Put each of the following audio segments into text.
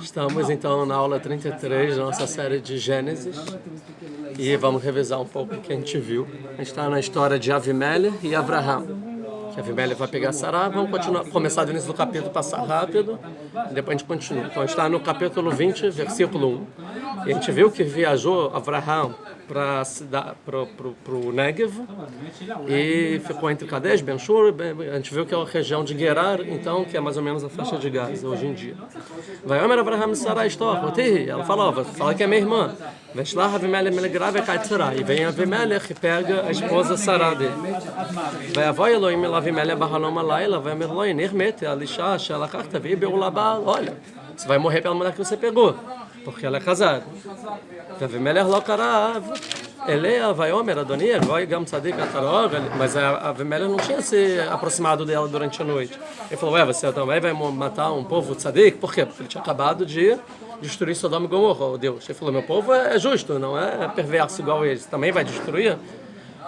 Estamos então na aula 33 da nossa série de Gênesis e vamos revisar um pouco o que a gente viu. A gente está na história de Avimelech e Abraham. Que Avimelech vai pegar Sará, vamos começar do início do capítulo, passar rápido e depois a gente continua. Então a gente está no capítulo 20, versículo 1. E a gente viu que viajou Abraham para o Negev e ficou entre Kadesh, Ben-Shur. A gente viu que é a região de Gerar, então, que é mais ou menos a faixa de Gaza hoje em dia. Vai Omer Abraham Sará Estorrotihi, ela falou, fala que é minha irmã. Veshlach Avimelech Melegrave Kaitsará. E vem Avimelech e pega a esposa Sará dele. Vai Avoi Elohim Avimelech Bahalom Alayla, vai Omer Elohim Nirmete Alisha Shelachachta Ve'Beulabal. Olha, você vai morrer pela mulher que você pegou, porque ela é casada. Avimelech lo karav, Elea vai Omer Adoni, vai Gam Tzadik Atarog, mas a Avimelech não tinha se aproximado dela durante a noite. Ele falou, você também vai matar um povo tzadik? Por quê? Porque ele tinha acabado de destruir Sodoma e Gomorra, oh Deus. Ele falou, meu povo é justo, não é perverso igual eles. Também vai destruir?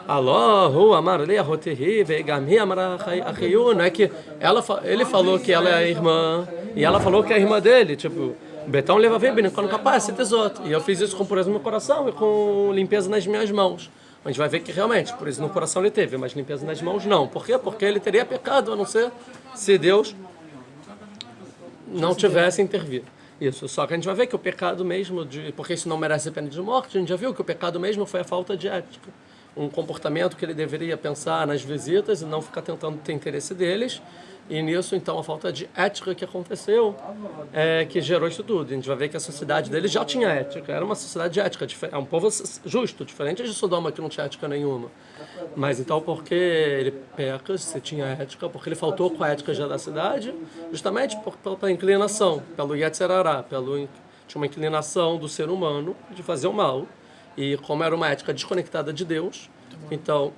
Alô, Amar Lea Rotehi, Vegamhi Amar Achiyu, não é que ele falou que ela é a irmã, e ela falou que é a irmã dele, tipo, Betão leva a ver, quando capaz, se tesouro. E eu fiz isso com pureza no meu coração e com limpeza nas minhas mãos. A gente vai ver que realmente, por isso no coração ele teve, mas limpeza nas mãos não. Por quê? Porque ele teria pecado, a não ser se Deus não tivesse intervido. Isso, só que a gente vai ver que o pecado mesmo, porque isso não merece pena de morte, a gente já viu que o pecado mesmo foi a falta de ética. Um comportamento que ele deveria pensar nas visitas e não ficar tentando ter interesse deles. E nisso, então, a falta de ética que aconteceu que gerou isso tudo. A gente vai ver que a sociedade dele já tinha ética. Era uma sociedade de ética. É um povo justo, diferente de Sodoma, que não tinha ética nenhuma. Mas, então, porque ele peca, se tinha ética, porque ele faltou com a ética já da cidade, justamente pela inclinação, pelo Yetzer Hará, tinha uma inclinação do ser humano de fazer o mal. E como era uma ética desconectada de Deus, então,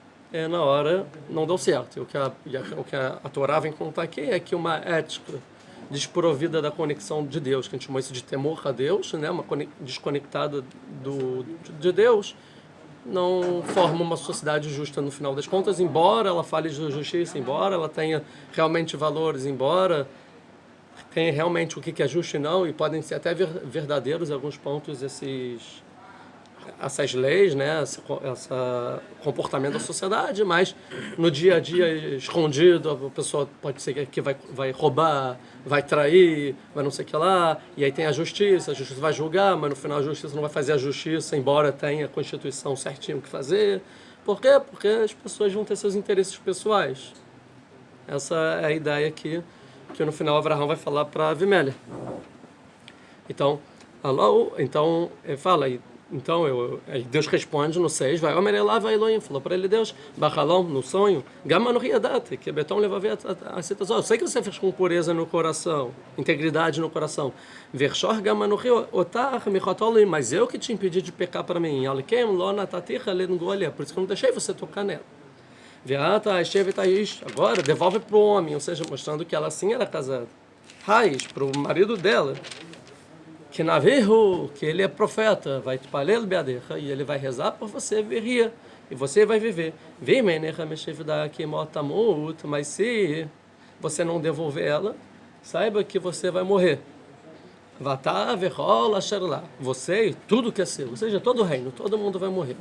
na hora, não deu certo. O que a Torá vem contar aqui é que uma ética desprovida da conexão de Deus, que a gente chamou isso de temor a Deus, né? Uma desconectada de Deus, não forma uma sociedade justa no final das contas, embora ela fale de justiça, embora ela tenha realmente valores, embora tenha realmente o que é justo e não, e podem ser até verdadeiros em alguns pontos essas leis, né, esse comportamento da sociedade, mas no dia a dia escondido, a pessoa pode ser que vai roubar, vai trair, vai não sei o que lá, e aí tem a justiça vai julgar, mas no final a justiça não vai fazer a justiça, embora tenha a Constituição certinho o que fazer. Por quê? Porque as pessoas vão ter seus interesses pessoais. Essa é a ideia aqui, que no final Abraão vai falar para Avimelech. Então, ele fala, então Deus responde no 6, vai Omer lá, vai Elohim, falou para ele Deus, Bachalom, no sonho, Gama no Riadate, que Betão leva a ver a citação. Eu sei que você fez com pureza no coração, integridade no coração. Vershor Gama no Rio, Otar, Michotolim, mas eu que te impedi de pecar para mim. Alikem, Lona, Taticha, Lengolha, por isso que eu não deixei você tocar nela. Veata, Esteve, Taish, agora devolve para o homem, ou seja, mostrando que ela sim era casada. Raiz, para o marido dela. Que navehu, que ele é profeta, vai te palel beadecha, e ele vai rezar por você, veria, e você vai viver. Vem menecha mexevda que motamut, mas se você não devolver ela, saiba que você vai morrer. Vatá verrola sherla, você e tudo que é seu, ou seja, todo o reino, todo mundo vai morrer.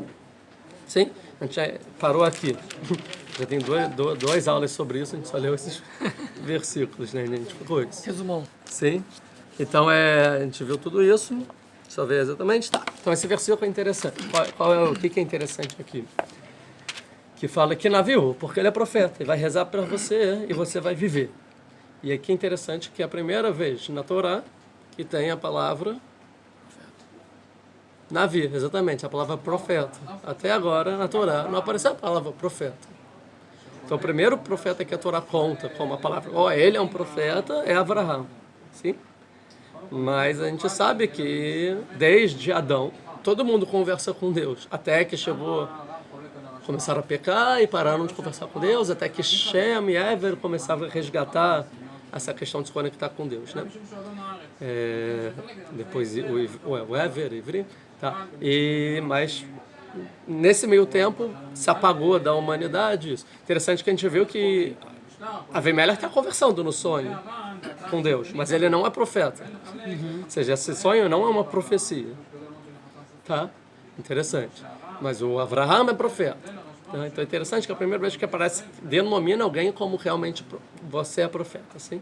Sim? A gente já parou aqui. Já tem duas aulas sobre isso, a gente só leu esses versículos, né? A gente ficou isso. Resumão. Sim? Então, a gente viu tudo isso, deixa eu ver exatamente. Tá. Então, esse versículo é interessante. O que é interessante aqui? Que fala que navio, porque ele é profeta, ele vai rezar para você e você vai viver. E aqui é interessante que é a primeira vez na Torá que tem a palavra navio, exatamente, a palavra profeta. Até agora, na Torá, não apareceu a palavra profeta. Então, o primeiro profeta que a Torá conta como a palavra, ele é um profeta, é Abraham. Sim? Mas a gente sabe que desde Adão todo mundo conversa com Deus, até que começaram a pecar e pararam de conversar com Deus, até que Shem e Ever começaram a resgatar essa questão de se conectar com Deus, né? Depois o Ever, Ivri, tá? Mas nesse meio tempo se apagou da humanidade isso. Interessante que a gente viu que Avimelech está conversando no sonho. com Deus, mas ele não é profeta. Ou seja, esse sonho não é uma profecia. Tá? Interessante. Mas o Avraham é profeta. Tá? Então é interessante que a primeira vez que aparece, denomina alguém como realmente você é profeta. Assim?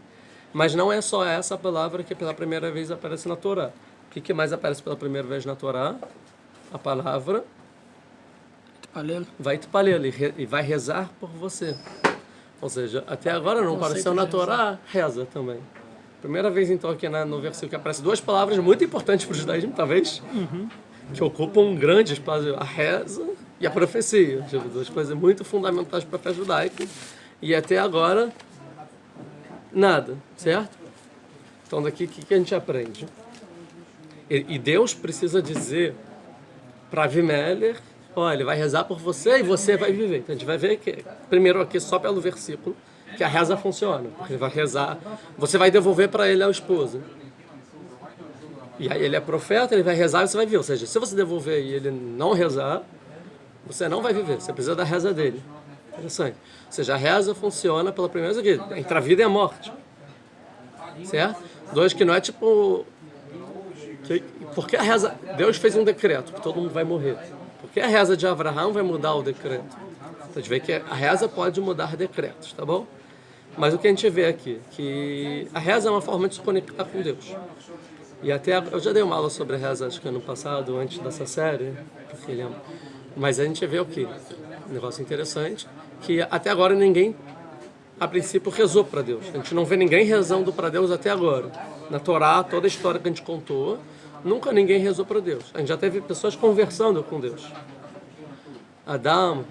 Mas não é só essa palavra que pela primeira vez aparece na Torá. O que mais aparece pela primeira vez na Torá? A palavra vai te palel e vai rezar por você. Ou seja, até agora não apareceu na Torá, reza também. Primeira vez então aqui no versículo que aparece duas palavras muito importantes para o judaísmo, talvez, que ocupam um grande espaço, a reza e a profecia. Tipo, duas coisas muito fundamentais para a fé judaica. E até agora, nada, certo? Então daqui o que a gente aprende? E Deus precisa dizer para Avimelech, olha, ele vai rezar por você e você vai viver. Então a gente vai ver que, primeiro aqui só pelo versículo, que a reza funciona. Porque ele vai rezar, você vai devolver para ele a esposa. E aí ele é profeta, ele vai rezar e você vai viver. Ou seja, se você devolver e ele não rezar, você não vai viver. Você precisa da reza dele. Interessante. Ou seja, a reza funciona pela primeira vez aqui, entre a vida e a morte. Certo? Dois, que não é tipo... Porque a reza... Deus fez um decreto, que todo mundo vai morrer. Porque a reza de Avraham vai mudar o decreto. Então a gente vê que a reza pode mudar decretos, tá bom? Mas o que a gente vê aqui, que a reza é uma forma de se conectar com Deus. E até eu já dei uma aula sobre a reza, acho que ano passado, antes dessa série, porque lembro. Mas a gente vê o quê? Um negócio interessante, que até agora ninguém, a princípio, rezou para Deus. A gente não vê ninguém rezando para Deus até agora. Na Torá, toda a história que a gente contou, nunca ninguém rezou para Deus. A gente já teve pessoas conversando com Deus. Adão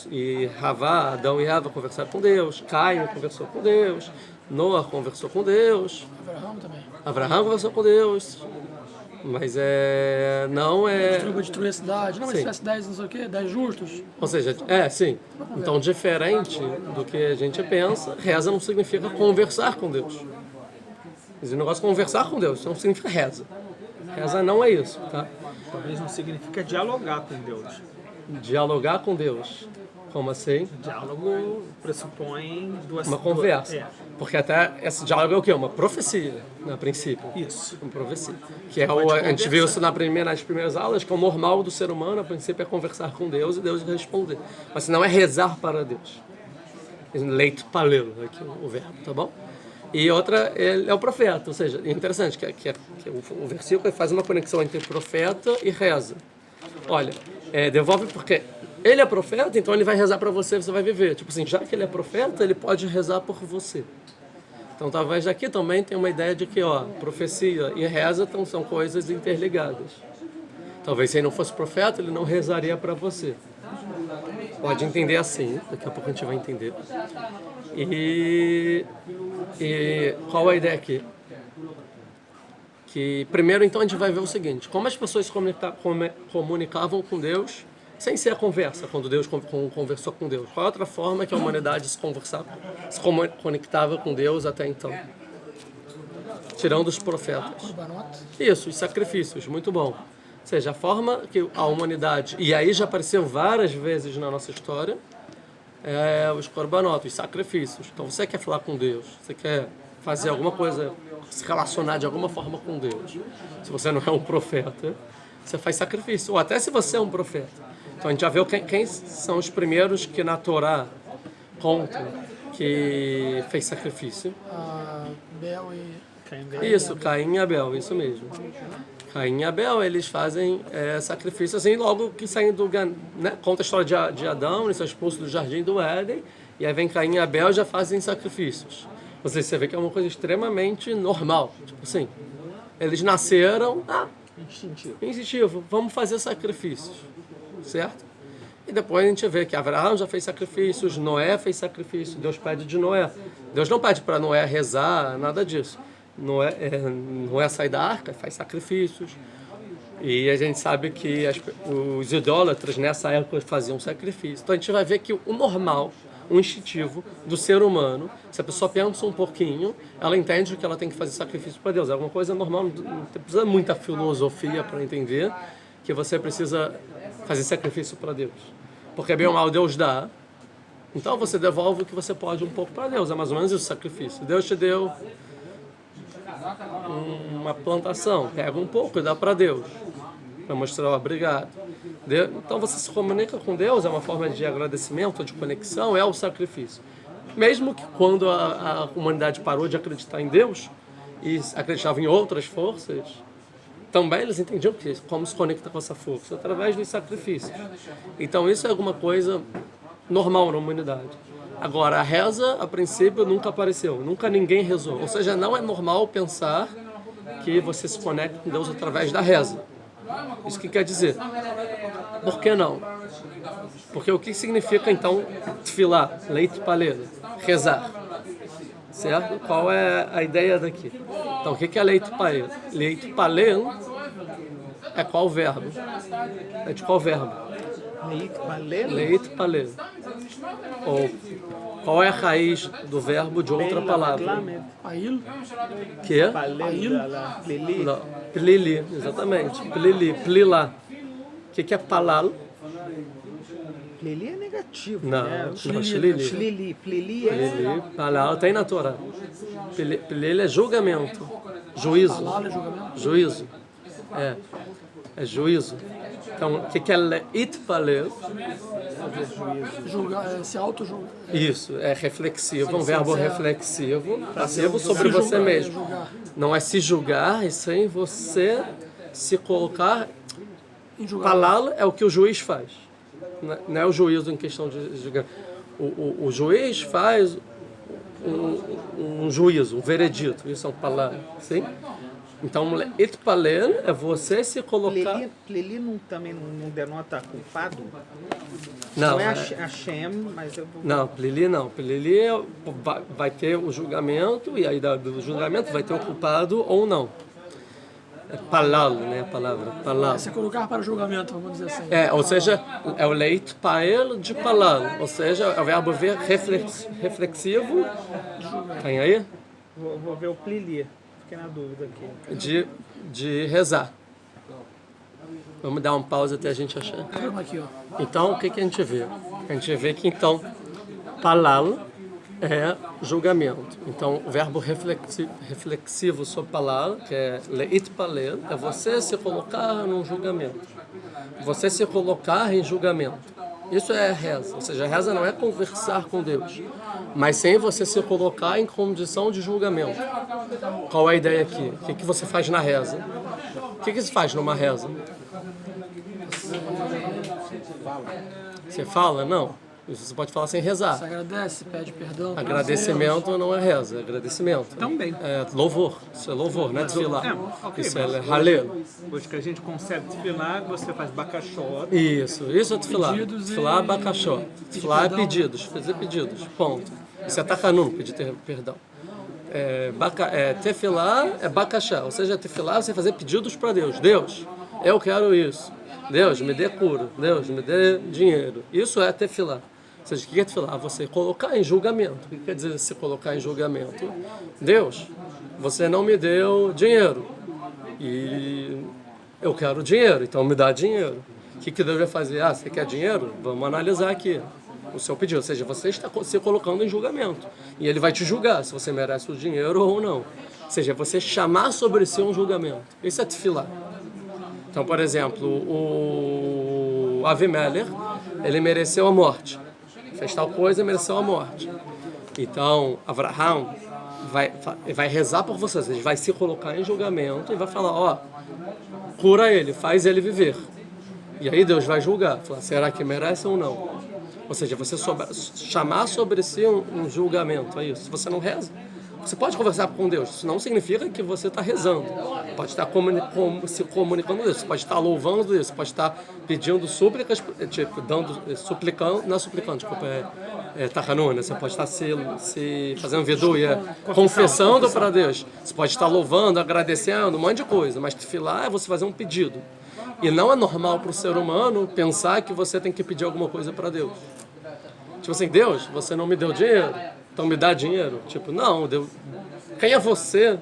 e Havá, Adão e Eva conversaram com Deus, Caim conversou com Deus, Noah conversou com Deus, Avraham conversou com Deus, mas não é... Destruir a cidade, não, mas se tivesse 10, não sei o quê, 10 justos. Ou seja, sim. Então, diferente do que a gente pensa, reza não significa conversar com Deus. Esse negócio de conversar com Deus não significa reza. Reza não é isso, tá? Talvez não significa dialogar com Deus. Dialogar com Deus. Como assim? Diálogo pressupõe uma conversa. Porque até esse diálogo é o quê? Uma profecia, a princípio. Isso. Uma profecia. Que é a gente viu isso nas primeiras aulas, que o normal do ser humano, a princípio, é conversar com Deus e Deus responder. Mas se não é rezar para Deus. Leito palelo, aqui o verbo, tá bom? E outra, ele é o profeta. Ou seja, é interessante que o versículo faz uma conexão entre profeta e reza. Olha, devolve porque ele é profeta, então ele vai rezar para você, você vai viver. Tipo assim, já que ele é profeta, ele pode rezar por você. Então talvez aqui também tenha uma ideia de que, profecia e reza são coisas interligadas. Talvez se ele não fosse profeta, ele não rezaria para você. Pode entender assim, daqui a pouco a gente vai entender. E qual a ideia aqui? Que primeiro então a gente vai ver o seguinte, como as pessoas se comunicavam com Deus sem ser a conversa, quando Deus conversou com Deus. Qual é a outra forma que a humanidade se conectava com Deus até então? Tirando os profetas. Isso, os sacrifícios, muito bom. Ou seja, a forma que a humanidade, e aí já apareceu várias vezes na nossa história, os korbanot, os sacrifícios. Então você quer falar com Deus, você quer fazer alguma coisa, se relacionar de alguma forma com Deus. Se você não é um profeta, você faz sacrifício. Ou até se você é um profeta. Então a gente já viu quem são os primeiros que na Torá contam que fez sacrifício. Abel e... Isso, Caim e Abel, isso mesmo. Caim e Abel, eles fazem sacrifício assim, logo que saem do... Né? Conta a história de Adão, eles são expulsos do jardim do Éden, e aí vem Caim e Abel e já fazem sacrifícios. Ou seja, você vê que é uma coisa extremamente normal. Tipo assim, eles nasceram... Instintivo. Vamos fazer sacrifícios. Certo? E depois a gente vê que Abraão já fez sacrifícios, Noé fez sacrifício, Deus pede de Noé. Deus não pede para Noé rezar, nada disso. Noé sai da arca, faz sacrifícios. E a gente sabe que os idólatras nessa época faziam sacrifício. Então a gente vai ver que o normal, o instintivo do ser humano, se a pessoa pensa um pouquinho, ela entende que ela tem que fazer sacrifício para Deus. É alguma coisa normal, não precisa muita filosofia para entender que você precisa fazer sacrifício para Deus. Porque bem ou mal Deus dá, então você devolve o que você pode um pouco para Deus. É mais ou menos isso o sacrifício. Deus te deu uma plantação, pega um pouco e dá para Deus, para mostrar obrigado. Então você se comunica com Deus, é uma forma de agradecimento, de conexão, é o sacrifício. Mesmo que quando a humanidade parou de acreditar em Deus e acreditava em outras forças, também eles entendiam como se conecta com essa força, através dos sacrifícios. Então isso é alguma coisa normal na humanidade. Agora, a reza, a princípio, nunca apareceu, nunca ninguém rezou. Ou seja, não é normal pensar que você se conecta com Deus através da reza. Isso que quer dizer? Por que não? Porque o que significa, então, tefilá, leit palel, rezar? Certo? Qual é a ideia daqui? Então, o que é leit palel? Leit palel é qual verbo? É de qual verbo? Leit palel. Ou qual é a raiz do verbo de outra palavra? Pail, Que é? Não, plili, exatamente. Plili, plilá. O que é palal? Plili é negativo, Não, né? não, shlili. Plili é... Plili, palal tem na Torá. Plili é julgamento, juízo. palal é julgamento. Juízo. É juízo. Então, o que é leit palel? Julgar, se auto-julgar. Isso, é reflexivo, um verbo reflexivo, passivo sobre você mesmo. Julgar. Não é se julgar, e sim você se colocar. Em julgar. Palal é o que o juiz faz. Não é o juízo em questão de julgar. O juiz faz um juízo, um veredito. Isso é um palal, sim? Então, et palel é você se colocar... Plili também não denota culpado? Não, Não é Hashem, mas eu vou... Não, plili não. Plili vai ter o julgamento, e aí do julgamento vai ter o culpado ou não. É palal, né, a palavra, palal. Se colocar para julgamento, vamos dizer assim. Ou seja, é o leit pael de palal, ou seja, é o verbo ver reflexivo. Tem aí? Vou ver o Plili. Fiquei na dúvida aqui. De rezar. Vamos dar uma pausa até a gente achar. Vamos aqui, ó. Então, o que a gente vê? A gente vê que, então, palal é julgamento. Então, o verbo reflexivo sobre palal, que é leit palel, é você se colocar num julgamento. Você se colocar em julgamento. Isso é reza. Ou seja, a reza não é conversar com Deus, mas sem você se colocar em condição de julgamento. Qual é a ideia aqui? O que você faz na reza? O que se faz numa reza? Você fala? Não. Você pode falar sem rezar. Você agradece, pede perdão. Agradecimento não é reza, é agradecimento. Também. É louvor. Isso é louvor, não é tefilá. Ok, Isso mas é halel. Hoje que a gente consegue desfilar, você faz bacachó. Isso é tefilá. Pedidos Tefilá é e- bacachó. Tefilá é perdão. pedidos, fazer pedidos, ponto. Isso é tacanum, pedir perdão. Tefilá é bacachá, ou seja, tefilá é você fazer pedidos para Deus. Deus, eu quero isso. Deus, me dê cura. Deus, me dê dinheiro. Isso é tefilá. Ou seja, o que é tefilá? Você colocar em julgamento. O que quer dizer se colocar em julgamento? Deus, você não me deu dinheiro. E eu quero dinheiro, então me dá dinheiro. O que Deus vai fazer? Você quer dinheiro? Vamos analisar aqui o seu pedido. Ou seja, você está se colocando em julgamento. E ele vai te julgar se você merece o dinheiro ou não. Ou seja, você chamar sobre si um julgamento. Isso é tefilá. Então, por exemplo, o Avimelech, ele mereceu a morte. Fez tal coisa e mereceu a morte. Então, Abraham vai rezar por vocês. Ele vai se colocar em julgamento e vai falar, cura ele, faz ele viver. E aí Deus vai julgar. Falar, será que merece ou não? Ou seja, você chamar sobre si um julgamento. É isso. Se você não reza, você pode conversar com Deus. Isso não significa que você está rezando. Pode estar se comunicando com Deus. Você pode estar louvando Deus. Você pode estar pedindo súplicas, suplicando, não é suplicando, desculpa, tahanun, né? Você pode estar se fazendo viduia, confessando para Deus. Você pode estar louvando, agradecendo, um monte de coisa. Mas tefilá é você fazer um pedido. E não é normal para o ser humano pensar que você tem que pedir alguma coisa para Deus. Tipo assim, Deus, você não me deu dinheiro, então me dá dinheiro. Tipo, não, Deus, quem é você,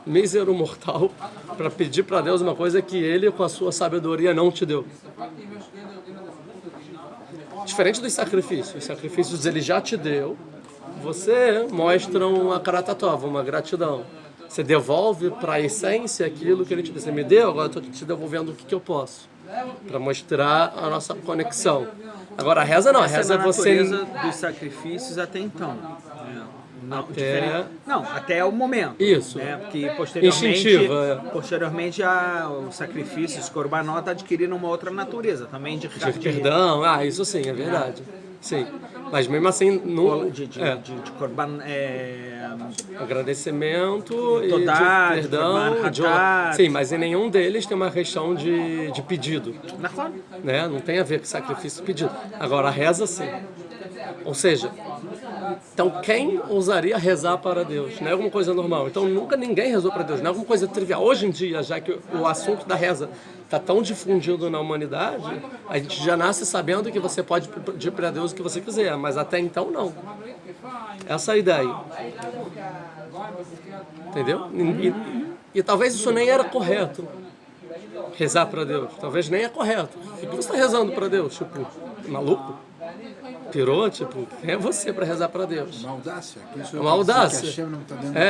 mísero mortal, para pedir para Deus uma coisa que Ele, com a sua sabedoria, não te deu? Diferente dos sacrifícios. Os sacrifícios Ele já te deu, você mostra uma karatatova, uma gratidão. Você devolve para a essência aquilo que ele te deu. Você me deu, agora eu estou te devolvendo o que eu posso. Para mostrar a nossa conexão. Agora a reza não, a reza é você... natureza dos sacrifícios até então. Né? Até... Não, até o momento. Isso. Né? Porque Instintiva, posteriormente o sacrifício, os korbanot adquiriram uma outra natureza também de perdão, isso sim, é verdade. Sim. Mas mesmo assim, de korban, agradecimento Todá, e de perdão. Sim, mas em nenhum deles tem uma questão de pedido. Né? Não tem a ver com sacrifício e pedido. Agora, a reza sim. Ou seja, então quem ousaria rezar para Deus? Não é alguma coisa normal. Então nunca ninguém rezou para Deus. Não é alguma coisa trivial. Hoje em dia, já que o assunto da reza está tão difundido na humanidade, a gente já nasce sabendo que você pode pedir para Deus o que você quiser, mas até então não. Essa é a ideia. Entendeu? E talvez isso nem era correto. Rezar para Deus. Talvez nem é correto. Por que você está rezando para Deus? Tipo, maluco? Pirou? Tipo, quem é você para rezar para Deus? Uma audácia. Uma audácia.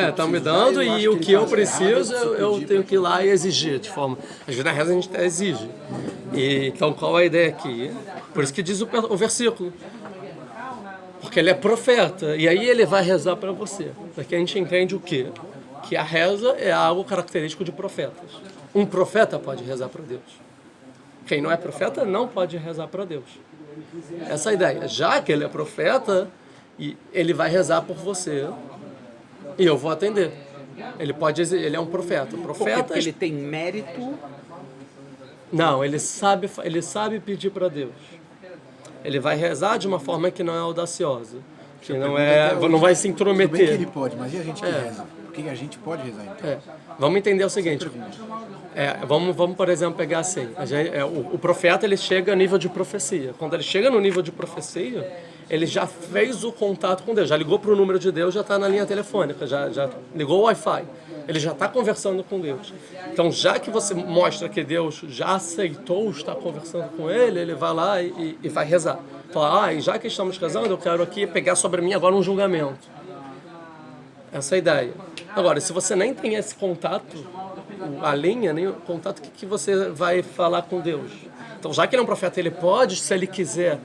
Estão me dando e o que eu preciso eu tenho que ir lá e exigir. De forma, às vezes na reza a gente até exige. E, então qual a ideia aqui? Por isso que diz o versículo. Porque ele é profeta. E aí ele vai rezar para você. Porque a gente entende o quê? Que a reza é algo característico de profetas. Um profeta pode rezar para Deus. Quem não é profeta não pode rezar para Deus. Essa é a ideia. Já que ele é profeta, e ele vai rezar por você e eu vou atender. Ele é um profeta. Porque ele tem mérito. Não, ele sabe pedir para Deus. Ele vai rezar de uma forma que não é audaciosa, que não vai se intrometer. Tudo bem que ele pode, mas e a gente que reza? Por que a gente pode rezar então? Vamos entender o seguinte. Vamos, por exemplo, pegar assim. O profeta ele chega a nível de profecia. Quando ele chega no nível de profecia, ele já fez o contato com Deus, já ligou para o número de Deus, já está na linha telefônica, já ligou o Wi-Fi. Ele já está conversando com Deus. Então, já que você mostra que Deus já aceitou estar conversando com ele, ele vai lá e vai rezar. Fala, e já que estamos rezando, eu quero aqui pegar sobre mim agora um julgamento. Essa é a ideia. Agora, se você nem tem esse contato, a linha, nem o contato, que você vai falar com Deus? Então, já que ele é um profeta, ele pode, se ele quiser,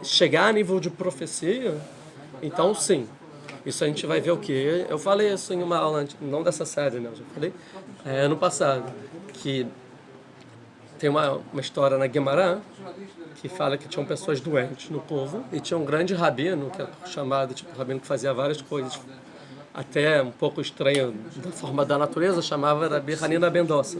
chegar a nível de profecia, então sim. Isso a gente vai ver o quê? Eu falei isso em uma aula, não dessa série, né? Eu já falei ano passado, que tem uma história na Guimarães que fala que tinham pessoas doentes no povo e tinha um grande rabino, que é chamado, tipo, rabino que fazia várias coisas, até um pouco estranho da forma da natureza, chamava Rabi Hanina ben Dossa.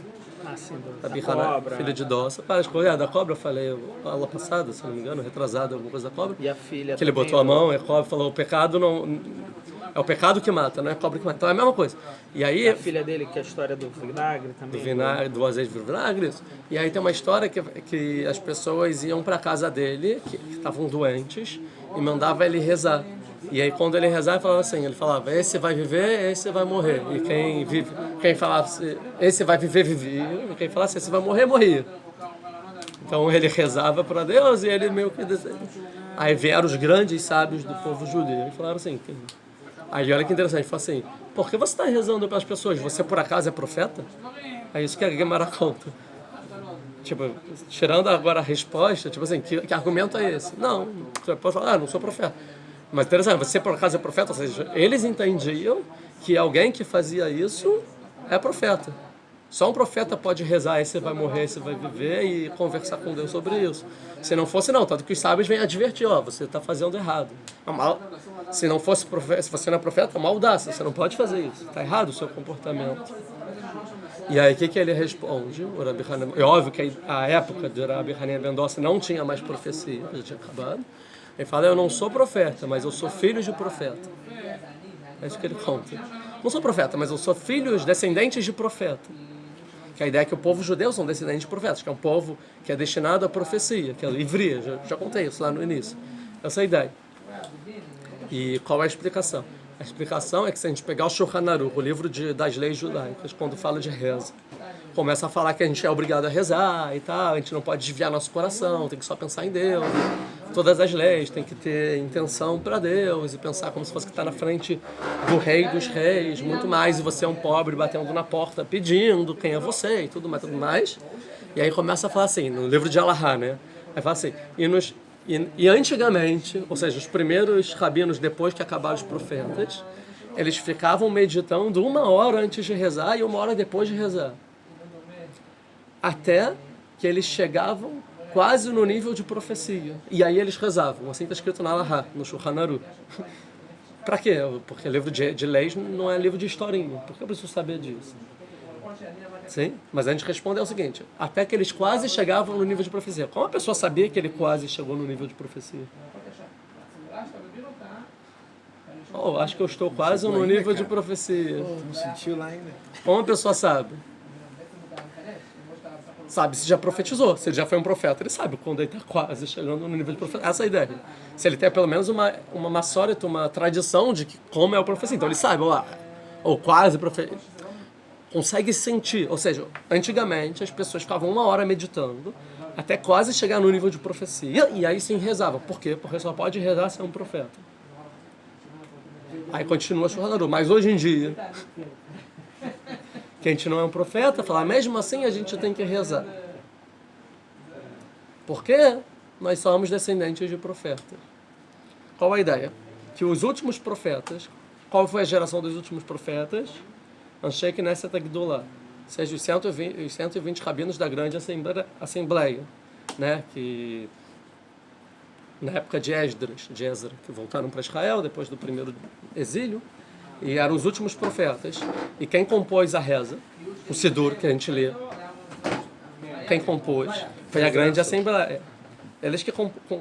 Rabi Hanina, filho de Dossa, várias coisas. Da cobra, eu falei aula passada, se não me engano, retrasada, alguma coisa da cobra. E a filha que ele botou a mão, e a cobra falou, o pecado não... É o pecado que mata, não é a cobra que mata. Então é a mesma coisa. E aí... A filha dele, que é a história do vinagre também. Do vinagre, do azeite do vinagre, isso. E aí tem uma história que as pessoas iam para casa dele, que estavam doentes, e mandava ele rezar. E aí quando ele rezava, ele falava, esse vai viver, esse vai morrer. E quem falasse, esse vai viver, vivia. E quem falasse, esse vai morrer, morria. Então ele rezava para Deus e ele meio que... Aí vieram os grandes sábios do povo judeu e falaram assim... Aí olha que interessante, fala assim, por que você está rezando para as pessoas? Você por acaso é profeta? É isso que a Guimarães conta. Tipo, tirando agora a resposta, tipo assim, que argumento é esse? Não, você pode falar, não sou profeta. Mas interessante, você por acaso é profeta? Ou seja, eles entendiam que alguém que fazia isso é profeta. Só um profeta pode rezar, esse vai morrer, esse vai viver e conversar com Deus sobre isso. Se não fosse, não. Tanto que os sábios vêm advertir, você está fazendo errado. Se não fosse profeta, se você não é profeta, é uma audácia, você não pode fazer isso. Está errado o seu comportamento. E aí, o que ele responde? O Rabi Hanina, é óbvio que a época de Rabi Hanina ben Dossa não tinha mais profecia, já tinha acabado. Ele fala, eu não sou profeta, mas eu sou filho de profeta. É isso que ele conta. Não sou profeta, mas eu sou filho, descendentes de profeta. Que a ideia é que o povo judeu são descendentes de profetas, que é um povo que é destinado à profecia, que é ivria, já contei isso lá no início. Essa é a ideia. E qual é a explicação? A explicação é que se a gente pegar o Shulchan Aruch, o livro das leis judaicas, quando fala de reza, começa a falar que a gente é obrigado a rezar e tal, a gente não pode desviar nosso coração, tem que só pensar em Deus. todas as leis, tem que ter intenção para Deus e pensar como se fosse que está na frente do rei dos reis, muito mais, e você é um pobre batendo na porta pedindo quem é você e tudo mais. E aí começa a falar assim, no livro de Alahá, né? Aí fala assim, e antigamente, ou seja, os primeiros rabinos, depois que acabaram os profetas, eles ficavam meditando 1 hora antes de rezar e 1 hora depois de rezar. Até que eles chegavam quase no nível de profecia. E aí eles rezavam. Assim está escrito na Alahá, no Shulchan Aruch. Para quê? Porque livro de leis não é livro de historinha. Por que eu preciso saber disso? Sim? Mas a gente responde o seguinte, até que eles quase chegavam no nível de profecia. Como a pessoa sabia que ele quase chegou no nível de profecia? Oh, acho que eu estou quase no nível de profecia. Não sentiu lá ainda? Como a pessoa sabe? Sabe se já profetizou, se ele já foi um profeta, ele sabe quando ele está quase chegando no nível de profeta. Essa é a ideia. Se ele tem pelo menos uma maçórita, uma tradição de que como é o profecia. Então ele sabe, ou quase profeta. Consegue sentir. Ou seja, antigamente as pessoas ficavam 1 hora meditando até quase chegar no nível de profecia. E aí sim rezavam. Por quê? Porque só pode rezar se é um profeta. Aí continua chorando. Mas hoje em dia, que a gente não é um profeta, fala, mesmo assim a gente tem que rezar. Por quê? Nós somos descendentes de profetas. Qual a ideia? Que os últimos profetas, qual foi a geração dos últimos profetas? Anshei Knesset Agdolah, ou seja, os 120 rabinos da grande assembleia, né? Que na época de Esdras, que voltaram para Israel depois do primeiro exílio, e eram os últimos profetas. E quem compôs a reza, o Sidur que a gente lê, quem compôs foi a grande assembleia. Eles que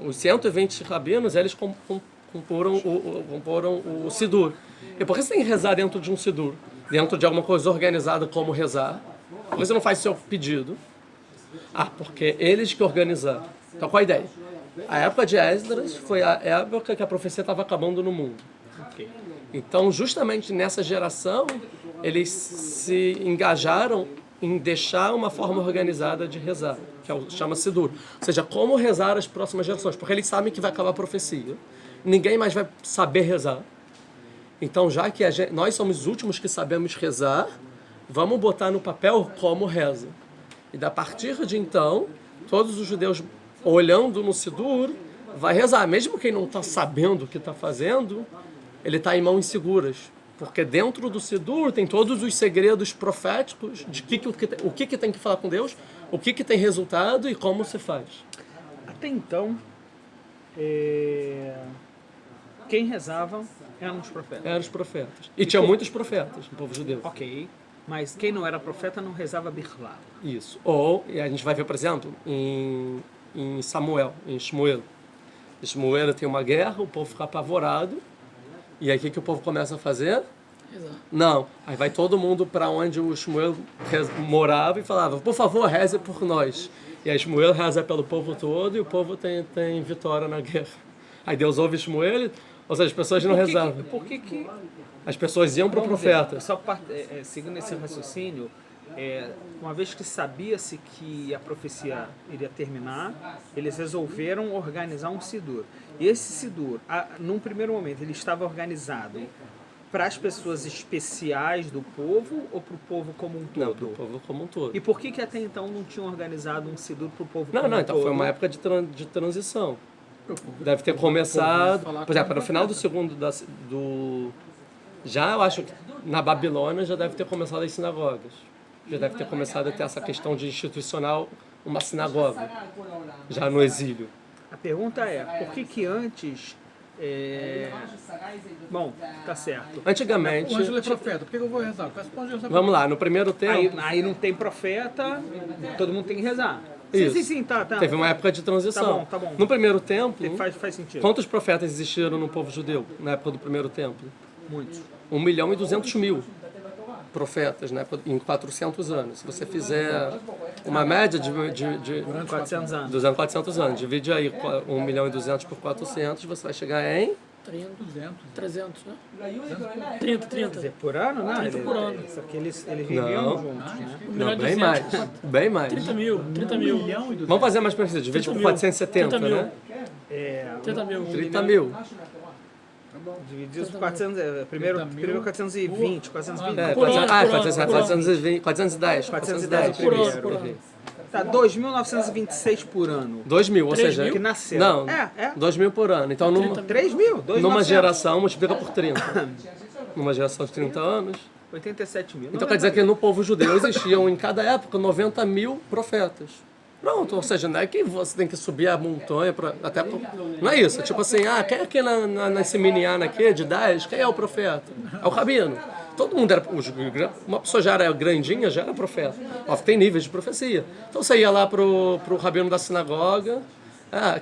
os 120 rabinos, eles comporam o Sidur. E por que você tem que rezar dentro de um Sidur? Dentro de alguma coisa organizada como rezar? Por que você não faz seu pedido? Porque eles que organizaram. Então qual a ideia? A época de Esdras foi a época que a profecia estava acabando no mundo. Então, justamente nessa geração, eles se engajaram em deixar uma forma organizada de rezar, que chama Sidur. Ou seja, como rezar as próximas gerações, porque eles sabem que vai acabar a profecia. Ninguém mais vai saber rezar. Então, já que nós somos os últimos que sabemos rezar, vamos botar no papel como reza. E a partir de então, todos os judeus, olhando no Sidur, vai rezar. Mesmo quem não está sabendo o que está fazendo, ele está em mãos seguras. Porque dentro do Sidur tem todos os segredos proféticos de o que tem que falar com Deus, o que tem resultado e como se faz. Até então, quem rezava eram os profetas. Eram os profetas. E tinha muitos profetas no povo judeu. Ok, mas quem não era profeta não rezava Birlá. Isso. Ou, e a gente vai ver, por exemplo, em Samuel, em Shmuel. Em Shmuel tem uma guerra, o povo fica apavorado. E aí o que o povo começa a fazer? Rezar. Não. Aí vai todo mundo para onde o Shmuel morava e falava, por favor, reze por nós. E aí Shmuel reza pelo povo todo e o povo tem vitória na guerra. Aí Deus ouve Shmuel, ou seja, as pessoas não rezavam. Por que as pessoas iam para o profeta. Só seguindo esse raciocínio, uma vez que sabia-se que a profecia iria terminar, eles resolveram organizar um Sidur. E esse Sidur, num primeiro momento, ele estava organizado para as pessoas especiais do povo ou para o povo como um todo? Não, para o povo como um todo. E por que até então não tinham organizado um Sidur para o povo como um todo? Não, então foi uma época de transição. Deve ter começado, por exemplo, no final do segundo, já eu acho que na Babilônia já deve ter começado as sinagogas. Já deve ter começado a ter essa questão de institucional, uma sinagoga, já no exílio. A pergunta é, por que antes... Bom, tá certo. Antigamente... O Ângelo é profeta, por que eu vou rezar? Responde essa Vamos lá, no primeiro tempo... Aí não tem profeta, todo mundo tem que rezar. Isso. Sim, tá. Teve uma época de transição. Tá bom. No primeiro tempo... Faz sentido. Quantos profetas existiram no povo judeu na época do primeiro templo? Muitos. 1.200.000 profetas, né, em 400 anos. Se você fizer uma média de 400 anos. 400 anos, divide aí 1.200.000 por 400, você vai chegar em 300, né? 30. Quer dizer, por ano, né? 30 por ano. Só que eles viviam juntos, né? Não, bem mais. 30 mil. Vamos fazer mais preciso, divide por 470, 30 mil. né? 30 mil. 30 mil. Divididos por 400, primeiro 420, 420. É, Por ano, 420, 410. 410 Por ano, primeiro. por ano. Tá, 2.926 por ano. 2.000, ou 3 seja... mil? Que nasceu. Não, É. 2.000 por ano. Então, 3 mil? numa geração, multiplica por 30. Numa geração de 30 anos. 87 mil. Então quer dizer que no povo judeu existiam em cada época 90 mil profetas. Pronto, ou seja, não é que você tem que subir a montanha para até não é isso, é tipo assim, quem é aqui nesse miniana aqui de 10, quem é o profeta? É o rabino. Todo mundo era, uma pessoa já era grandinha, já era profeta. Ó, tem níveis de profecia. Então você ia lá pro rabino da sinagoga,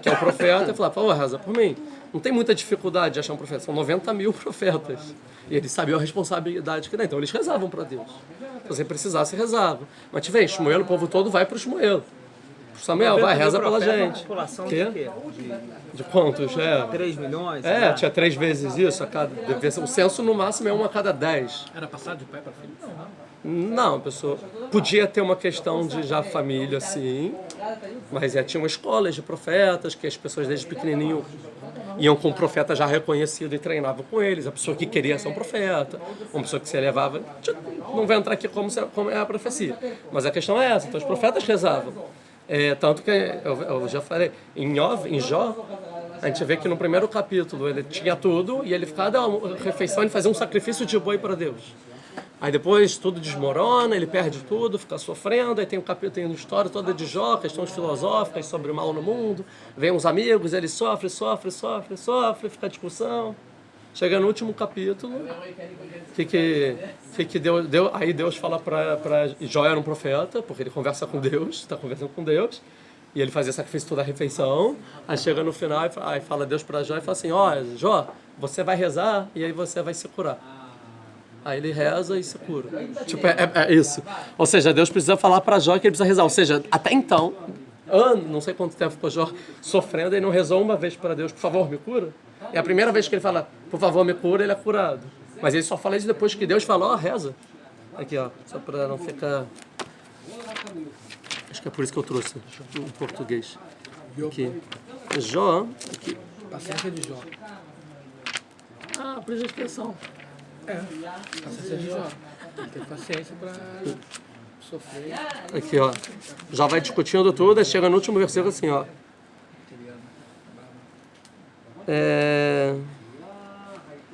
que é o profeta, e falava, reza por mim. Não tem muita dificuldade de achar um profeta, são 90 mil profetas. E eles sabiam a responsabilidade que dá. Então eles rezavam para Deus. Se você precisasse, rezava. Mas te vem, Shmuel, o povo todo vai para o Shmuel. Samuel, vai, reza pela gente. População Quê? de quê? De quantos? 3 milhões? Tinha 3 vezes isso. O censo no máximo é 1 a cada 10. Era passado de pai para filho? Não, pessoa. Podia ter uma questão de já família, sim. Mas tinham escolas de profetas, que as pessoas desde pequenininho iam com um profeta já reconhecido e treinavam com eles. A pessoa que queria ser um profeta, uma pessoa que se elevava. Não vai entrar aqui como é a profecia. Mas a questão é essa. Então os profetas rezavam. Tanto que eu já falei, em Jó, a gente vê que no primeiro capítulo ele tinha tudo e ele cada refeição ele fazia um sacrifício de boi para Deus. Aí depois tudo desmorona, ele perde tudo, fica sofrendo, aí tem um capítulo, tem uma história toda de Jó, questões filosóficas sobre o mal no mundo, vem uns amigos, ele sofre, fica discussão. Chega no último capítulo, que Deus, aí Deus fala para Jó era um profeta, porque ele conversa com Deus, está conversando com Deus, e ele fazia sacrifício toda a refeição. Aí chega no final e fala Deus para Jó e fala assim, Jó, você vai rezar e aí você vai se curar. Aí ele reza e se cura. Tipo, é isso. Ou seja, Deus precisa falar para Jó que ele precisa rezar. Ou seja, até então, não sei quanto tempo ficou Jó sofrendo, ele não rezou uma vez para Deus, por favor, me cura. É a primeira vez que ele fala, por favor, me cura, ele é curado. Mas ele só fala isso depois que Deus falou, reza. Aqui, só para não ficar... Acho que é por isso que eu trouxe em português. Aqui. Jó, aqui. Paciência de Jó. Por isso a expressão. Paciência de Jó. Tem que ter paciência para sofrer. Aqui, já vai discutindo tudo, aí chega no último versículo assim,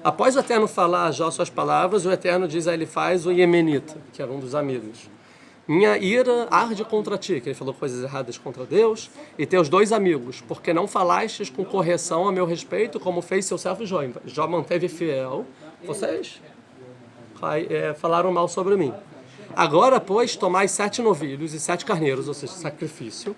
Após o Eterno falar a Jó suas palavras, o Eterno diz a Elifaz, o Iemenita, que era um dos amigos. Minha ira arde contra ti, que ele falou coisas erradas contra Deus, e teus 2 amigos, porque não falastes com correção a meu respeito, como fez seu servo Jó. Jó manteve fiel, vocês falaram mal sobre mim. Agora, pois, tomai 7 novilhos e 7 carneiros, ou seja, sacrifício,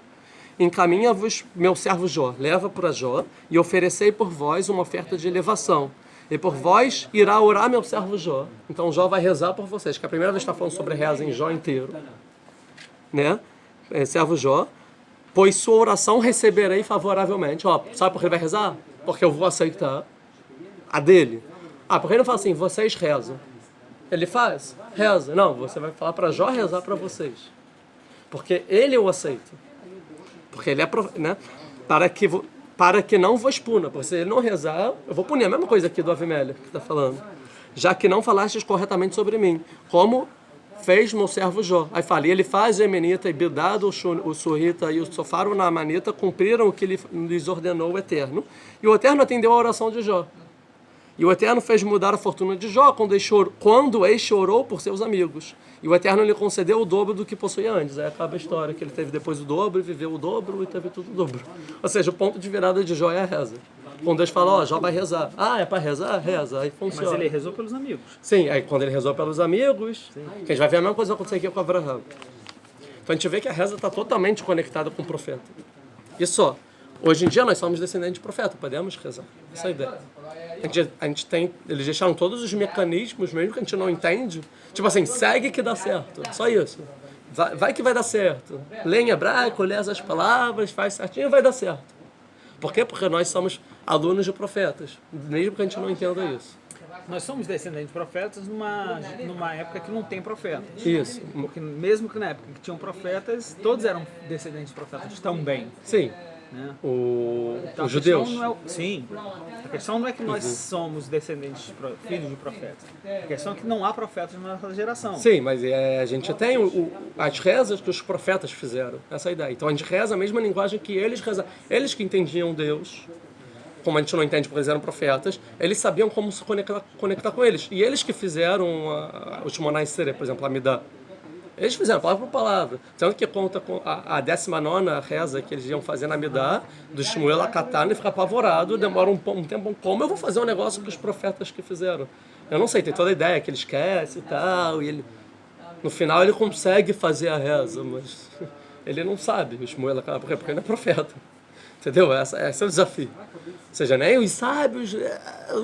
encaminha-vos meu servo Jó, leva para Jó, e oferecei por vós uma oferta de elevação. E por vós irá orar meu servo Jó. Então Jó vai rezar por vocês, que a primeira vez está falando sobre reza em Jó inteiro. Né? Servo Jó. Pois sua oração receberei favoravelmente. Sabe por que ele vai rezar? Porque eu vou aceitar a dele. Porque ele não fala assim, vocês rezam. Ele faz? Reza. Não, você vai falar para Jó rezar para vocês. Porque ele o aceita. Porque ele é... Né? Para que não vos puna. Porque se ele não rezar, eu vou punir. A mesma coisa aqui do Avimelech que está falando. Já que não falastes corretamente sobre mim. Como fez meu servo Jó. Aí fala, e ele faz o Emenita, e Bildado, o Surrita e o Sofar, o Naamanita, cumpriram o que lhes ordenou o Eterno. E o Eterno atendeu a oração de Jó. E o Eterno fez mudar a fortuna de Jó quando este orou por seus amigos. E o Eterno lhe concedeu o dobro do que possuía antes. Aí acaba a história, que ele teve depois o dobro, e viveu o dobro, e teve tudo o dobro. Ou seja, o ponto de virada de Jó é a reza. Quando Deus fala, Jó vai rezar. É para rezar? Reza. Aí funciona. Mas ele rezou pelos amigos. Sim, aí quando ele rezou pelos amigos, que a gente vai ver a mesma coisa acontecer aqui com Abraão. Então a gente vê que a reza está totalmente conectada com o profeta. E só, hoje em dia nós somos descendentes de profeta, podemos rezar. Essa é a ideia. A gente tem, eles deixaram todos os mecanismos, mesmo que a gente não entende. Tipo assim, segue que dá certo. Só isso. Vai que vai dar certo. Lê em hebraico, lê as palavras, faz certinho, vai dar certo. Por quê? Porque nós somos alunos de profetas, mesmo que a gente não entenda isso. Nós somos descendentes de profetas numa época que não tem profetas. Isso. Porque mesmo que na época que tinham profetas, todos eram descendentes de profetas também. Sim. Né? Os Então, a judeus. questão não é, sim. A questão não é que nós somos descendentes, filhos de profetas. A questão é que não há profetas na nossa geração. Sim, mas a gente tem as rezas que os profetas fizeram, essa é a ideia. Então a gente reza a mesma linguagem que eles rezaram. Eles que entendiam Deus, como a gente não entende porque eles eram profetas, eles sabiam como se conectar com eles. E eles que fizeram os Shmoneh Esrei, por exemplo, a Amidah. Eles fizeram palavra por palavra. Tanto que conta com a 19ª reza que eles iam fazer na Amidah, do Shmuel Akatan, e fica apavorado, demora um tempo. Como eu vou fazer um negócio que os profetas que fizeram? Eu não sei, tem toda a ideia que ele esquece e tal, e ele, no final ele consegue fazer a reza, mas ele não sabe, o Shmuel Akatan, porque ele não é profeta. Entendeu? Esse é o desafio. Ou seja, nem os sábios,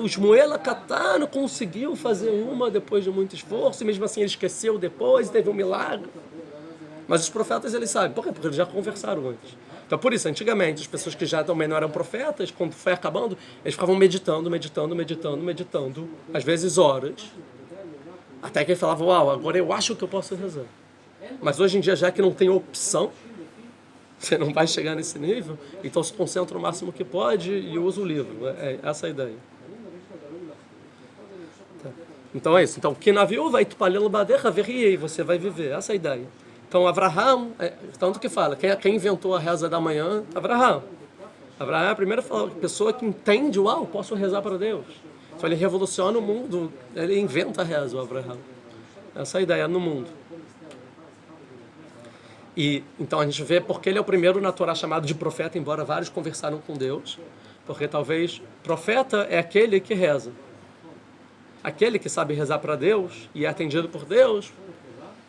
o Shmuel Akatan conseguiu fazer uma depois de muito esforço, e mesmo assim ele esqueceu depois, teve um milagre. Mas os profetas, eles sabem. Por quê? Porque eles já conversaram antes. Então, por isso, antigamente, as pessoas que já também não eram profetas, quando foi acabando, eles ficavam meditando, às vezes horas, até que ele falava, uau, agora eu acho que eu posso rezar. Mas hoje em dia, já que não tem opção, você não vai chegar nesse nível, então se concentra o máximo que pode e usa o livro. É essa a ideia. Tá. Então é isso. Então, que na viúva, itupalelo baderra verriei, você vai viver. Essa é a ideia. Então, Avraham, tanto que fala, quem inventou a reza da manhã? Avraham. Avraham é a primeira pessoa que entende, uau, posso rezar para Deus. Então, ele revoluciona o mundo, ele inventa a reza, o Avraham. Essa é a ideia no mundo. E então a gente vê porque ele é o primeiro na Torá chamado de profeta, embora vários conversaram com Deus, porque talvez profeta é aquele que reza. Aquele que sabe rezar para Deus e é atendido por Deus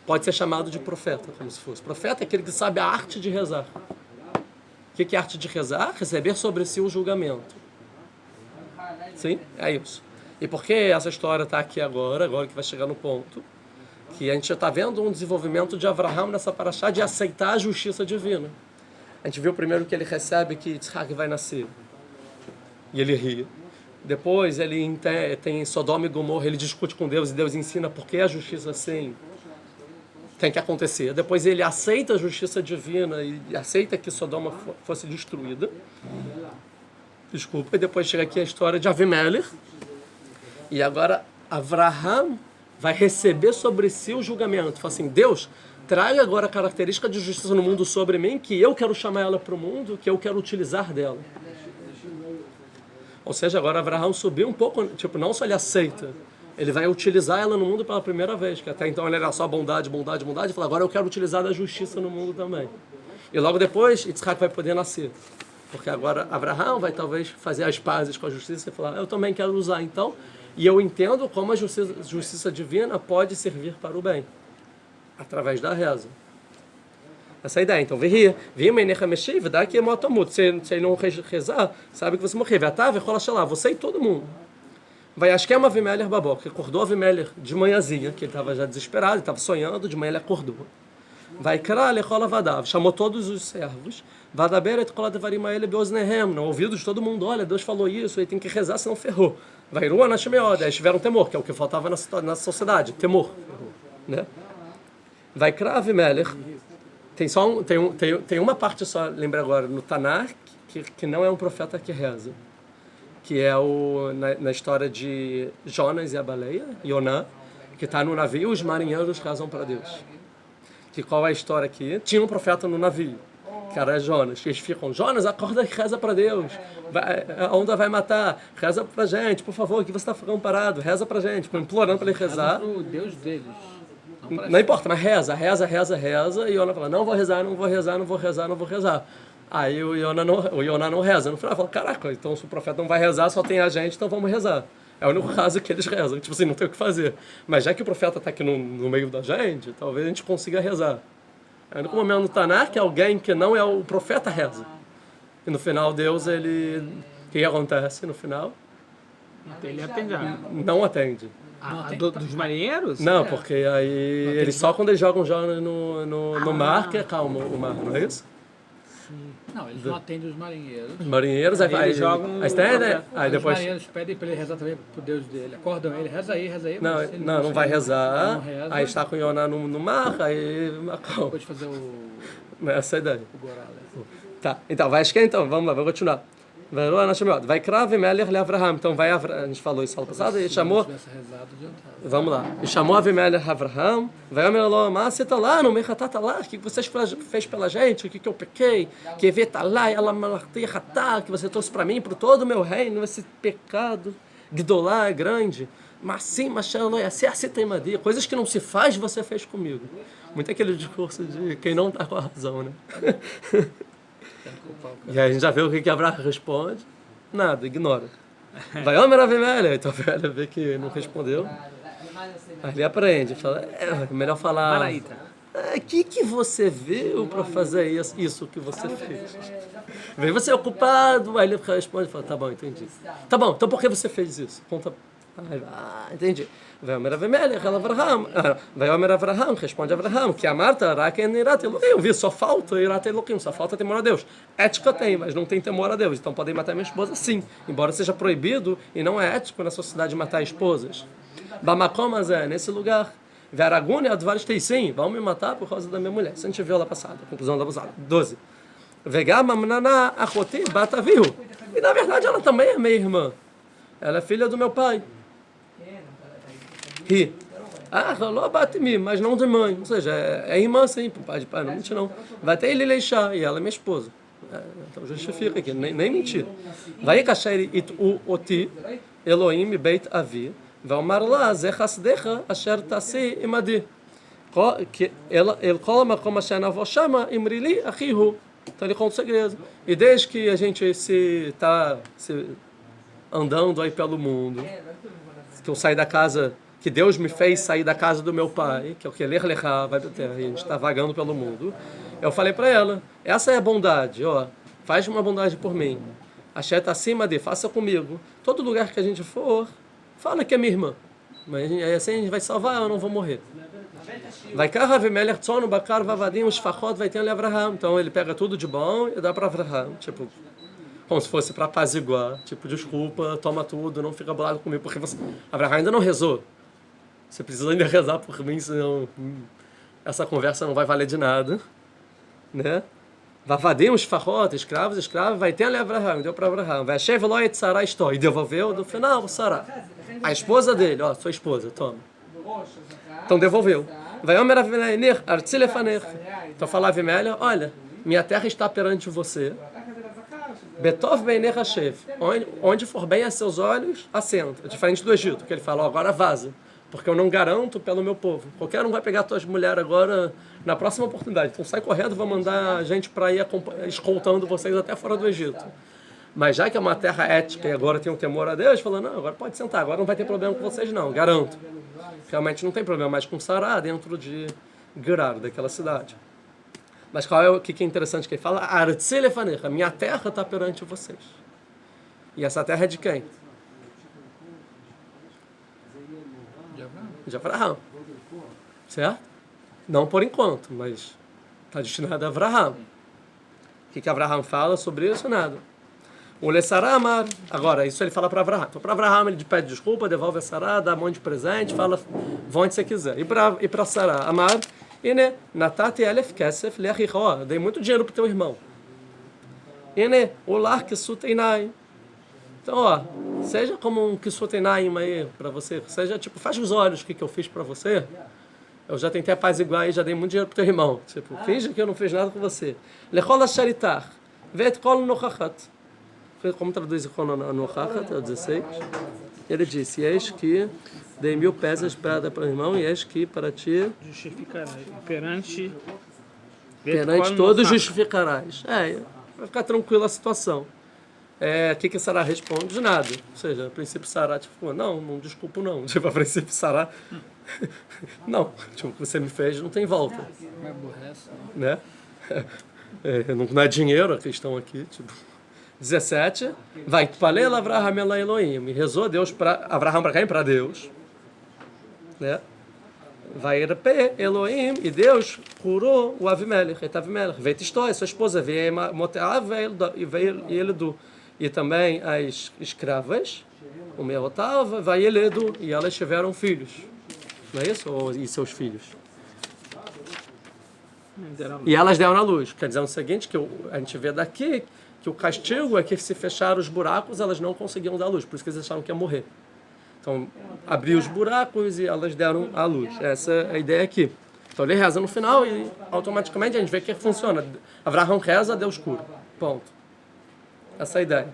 pode ser chamado de profeta, como se fosse. Profeta é aquele que sabe a arte de rezar. O que é a arte de rezar? Receber sobre si o julgamento. Sim? É isso. E por que essa história está aqui agora que vai chegar no ponto? Que a gente já está vendo um desenvolvimento de Avraham nessa paraxá de aceitar a justiça divina. A gente viu primeiro que ele recebe que Yitzhak vai nascer. E ele ri. Depois ele tem Sodoma e Gomorra, ele discute com Deus e Deus ensina por que a justiça assim tem que acontecer. Depois ele aceita a justiça divina e aceita que Sodoma fosse destruída. Desculpa. E depois chega aqui a história de Avimelech. E agora Avraham vai receber sobre si o julgamento. Fala assim, Deus, traga agora a característica de justiça no mundo sobre mim, que eu quero chamar ela para o mundo, que eu quero utilizar dela. Ou seja, agora Avraham subiu um pouco, tipo, não só ele aceita, ele vai utilizar ela no mundo pela primeira vez, que até então ele era só bondade, e fala, agora eu quero utilizar da justiça no mundo também. E logo depois, Yitzhak vai poder nascer. Porque agora Avraham vai talvez fazer as pazes com a justiça e falar, eu também quero usar então. E eu entendo como a justiça divina pode servir para o bem, através da reza. Essa é a ideia. Então, se ele não rezar, sabe que você morrer. Você e todo mundo. Vai, acho que é uma Avimelech babó, que acordou Avimelech de manhãzinha, que ele estava já desesperado, ele estava sonhando, de manhã ele acordou. Vai, chamou todos os servos, no ouvido de todo mundo, olha, Deus falou isso, ele tem que rezar, senão ferrou. Vai, eles tiveram temor, que é o que faltava na sociedade, temor. Né? Vai, Avimelech, tem uma parte só, lembra agora, no Tanakh, que não é um profeta que reza, que é na história de Jonas e a baleia, Yoná, que está no navio, os marinheiros rezam para Deus. Que qual é a história aqui? Tinha um profeta no navio, que era Jonas, que eles ficam, Jonas, acorda e reza para Deus, a onda vai matar, reza pra gente, por favor, que você está ficando parado, reza pra gente, implorando para ele rezar. O Deus deles. Não importa, mas reza, e Yoná fala, não vou rezar. Aí o Yoná não reza. No final fala, caraca, então se o profeta não vai rezar, só tem a gente, então vamos rezar. É o único caso que eles rezam, tipo assim, não tem o que fazer. Mas já que o profeta está aqui no meio da gente, talvez a gente consiga rezar. É o único momento no Tanakh que alguém que não é o profeta reza. E no final Deus, ele... O que acontece no final? Ele atende. Não atende. Dos marinheiros? Não, porque aí eles só quando eles jogam Jonas no mar que acalma o mar, não é isso? Não, eles não atendem os marinheiros. Os marinheiros, aí Eles jogam aí tem, né? Aí Os depois... marinheiros pedem para ele rezar também pro Deus dele. Acordam ele, reza aí, Não, mas ele não vai rezar. não reza. Aí está com o Yoná no mar, aí... Pode fazer o Essa é a ideia. Gorá. Tá, então, vai esquentar, então, vamos lá, vamos continuar. Vai Krav Melech Avraham. Então vai a gente falou isso ano passado, e chamou. Vamos lá. E chamou Avimelech Avraham. Vai Omer mas você está lá no Mechatá, está lá, o que você fez pela gente, o que eu pequei, que Evê está lá, ela Malachtihatá, que você trouxe para mim, para todo o meu reino, esse pecado, Gdolá é grande. Mas sim, mas coisas que não se faz, você fez comigo. Muito aquele discurso de quem não está com a razão, né? E aí a gente já vê o que Abraão responde. Nada, ignora. Vai, Omer Avimelech. Então a velha vê que não respondeu. Aí ele aprende, fala, melhor falar... Maraíta. O que você viu para fazer isso que você fez? Vem você é ocupado. Aí ele responde e fala, tá bom, entendi. Tá bom, então por que você fez isso? Conta. Entendi. Vai Omer Avimelech, Avraham. Vai Omer Avraham, responde Avraham, que a Marta, Raken Irat Elohim. Eu vi, só falta Irat Elohim, só falta temor a Deus. Ética tem, mas não tem temor a Deus. Então podem matar minha esposa, sim. Embora seja proibido e não é ético na sociedade matar esposas. Bamakom, mas nesse lugar. Veragune, Advar sim, vão me matar por causa da minha mulher. Isso a gente viu lá passada, conclusão da passada. 12. Vegama Mnaná Achoti Bataviu. E na verdade ela também é minha irmã. Ela é filha do meu pai. Ri. Rolou bate-me, mas não de mãe. Ou seja, é irmã sim, pai de pai, não mente não. Vai ter ele leixar, e ela é minha esposa. Então justifica aqui, nem mentir. Vai kasher it u oti Elohim beit avi, vai omar lá ze chasdecha asher tasi imadi. El kol makom asher navo shama imrili achihu. Então ele conta o segredo. E desde que a gente se andando aí pelo mundo, que eu saí da casa, que Deus me fez sair da casa do meu pai, que é o que ler lechá, vai para a terra, e a gente está vagando pelo mundo. Eu falei para ela, essa é a bondade, ó, faz uma bondade por mim. A Shet está acima de, faça comigo. Todo lugar que a gente for, fala que é minha irmã. Mas assim a gente vai salvar, eu não vou morrer. Vai Avimelech tzono bakar vavadim os fachot vai ter Avraham. Então ele pega tudo de bom e dá para Avraham, tipo, como se fosse para apaziguar, tipo, desculpa, toma tudo, não fica bolado comigo, porque você... Avraham ainda não rezou. Você precisa ainda rezar por mim, senão essa conversa não vai valer de nada, né? Vavadim os fachot, escravos, vai ter Avraham, deu para Avraham. Vai Shev lo et Sarah estou, e devolveu no final o Sarah. A esposa dele, ó, sua esposa, toma. Então devolveu. Vai Omer Avimelech, artzi lefanecha. Então fala Avimelech, olha, minha terra está perante você. Betov beinecha shev. Onde for bem a seus olhos, assenta. Diferente do Egito, que ele fala, ó, agora vaza. Porque eu não garanto pelo meu povo. Qualquer um vai pegar tuas mulheres agora na próxima oportunidade. Então sai correndo, vou mandar gente para ir escoltando vocês até fora do Egito. Mas já que é uma terra ética e agora tem um temor a Deus, falou, não, agora pode sentar, agora não vai ter problema com vocês não, garanto. Realmente não tem problema mais com Sará dentro de Gerar, daquela cidade. Mas qual é o que é interessante que ele fala? Artzi lefanecha, minha terra está perante vocês. E essa terra é de quem? De Avraham. Certo? Não por enquanto, mas está destinado a Avraham. O que Avraham fala sobre isso? Nada. O Le Sará Amar. Agora, isso ele fala para Avraham. Então, para Avraham, ele pede desculpa, devolve a Sará, dá um monte de presente, fala, vão onde você quiser. E para Sará Amar, Ine, Natati Elef Kesef Leachichó. Dei muito dinheiro para o teu irmão. Ine, Olar Kisuteinai. Então, ó, seja como um Kisuteinai aí para você. Seja, tipo, fecha os olhos o que eu fiz para você. Eu já tentei apaziguar e já dei muito dinheiro para o teu irmão. Tipo, finge que eu não fiz nada com você. Lechol Asharitar. Vet Kol Nochachat. Como traduz o Nochachat, é o 16. Ele disse, eis que dei 1000 peças para o irmão e eis que para ti... Justificarás. Perante todos justificarás. Vai ficar tranquila a situação. O que Sará responde? De nada. Ou seja, a princípio Sará tipo, não desculpo não. Tipo, a princípio Sará, não. Tipo, o que você me fez não tem volta. Me aborrece. Né? Não é dinheiro a questão aqui, tipo... 17, vai Tpalel Avraham Ela Elohim. E rezou Deus para Avraham para quem? Para Deus. Né? vai Irpe Elohim, e Deus curou o Avimelech, et Avimelech, veio Tistó, sua esposa, veio Moteav, veio Eledu, e também as escravas, o Meotav, vai Eledu, e elas tiveram filhos. Não é isso? E seus filhos. E elas deram à luz. Quer dizer o seguinte, que a gente vê daqui, que o castigo é que se fecharam os buracos, elas não conseguiam dar luz, por isso que eles acharam que ia morrer. Então, abriu os buracos e elas deram à luz. Essa é a ideia aqui. Então, ele reza no final e automaticamente a gente vê que funciona. Avraham reza, Deus cura. Ponto. Essa é a ideia.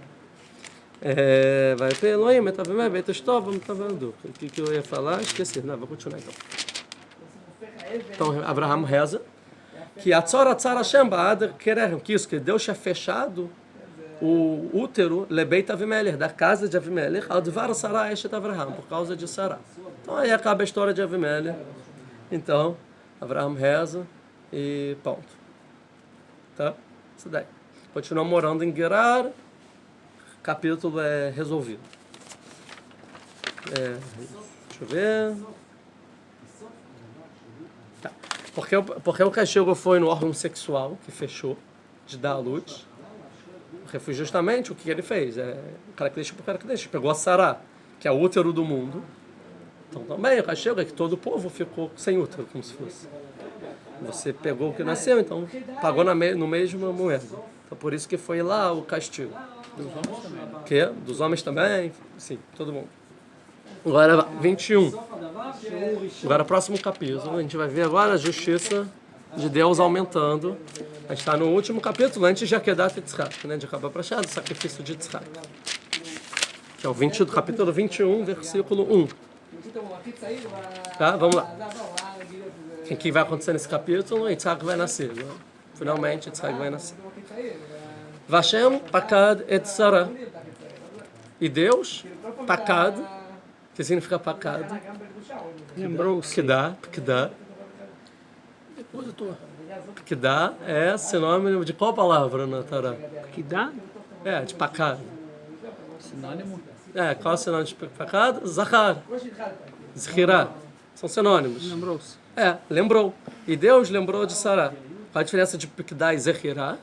Vai ter Elohim, o que eu ia falar? Esqueci. Não, vou continuar então. Então, Avraham reza que que Deus tinha fechado o útero Lebeit Avimelech, da casa de Avimelech, Advar Sarah Eshet Avraham, por causa de Sarah. Então aí acaba a história de Avimelech. Então, Avraham reza e ponto. Tá? Isso daí. Continua morando em Gerar, capítulo é resolvido. Deixa eu ver. Tá. Porque o castigo foi no órgão sexual, que fechou, de dar à luz. Porque foi justamente o que ele fez. Característica por característica. Pegou a Sará, que é o útero do mundo. Então também o castigo é que todo o povo ficou sem útero, como se fosse. Você pegou o que nasceu, então pagou no mesmo moeda. Então por isso que foi lá o castigo. Dos homens também. Que? Dos homens também? Sim, todo mundo. Agora 21. Agora próximo capítulo. A gente vai ver agora a justiça de Deus aumentando. A gente está no último capítulo, antes de Akedat Yitzhak, né? De acabar para achar do sacrifício de Yitzhak. Que é o capítulo 21, versículo 1. Tá? Vamos lá. O que vai acontecer nesse capítulo? Yitzhak vai nascer. Né? Finalmente Yitzhak vai nascer. Vashem Pakad et Sarah. E Deus, Pakad, que significa Pakad? Lembrou-se. Pekdah. Pekdah é sinônimo de qual palavra na Torá? Que dá? De Pakad. Sinônimo? Qual é o sinônimo de Pakad? Zachar. Zechirá. São sinônimos. Lembrou-se. Lembrou. E Deus lembrou de Sará. Qual a diferença de Pekdah e Zechirá?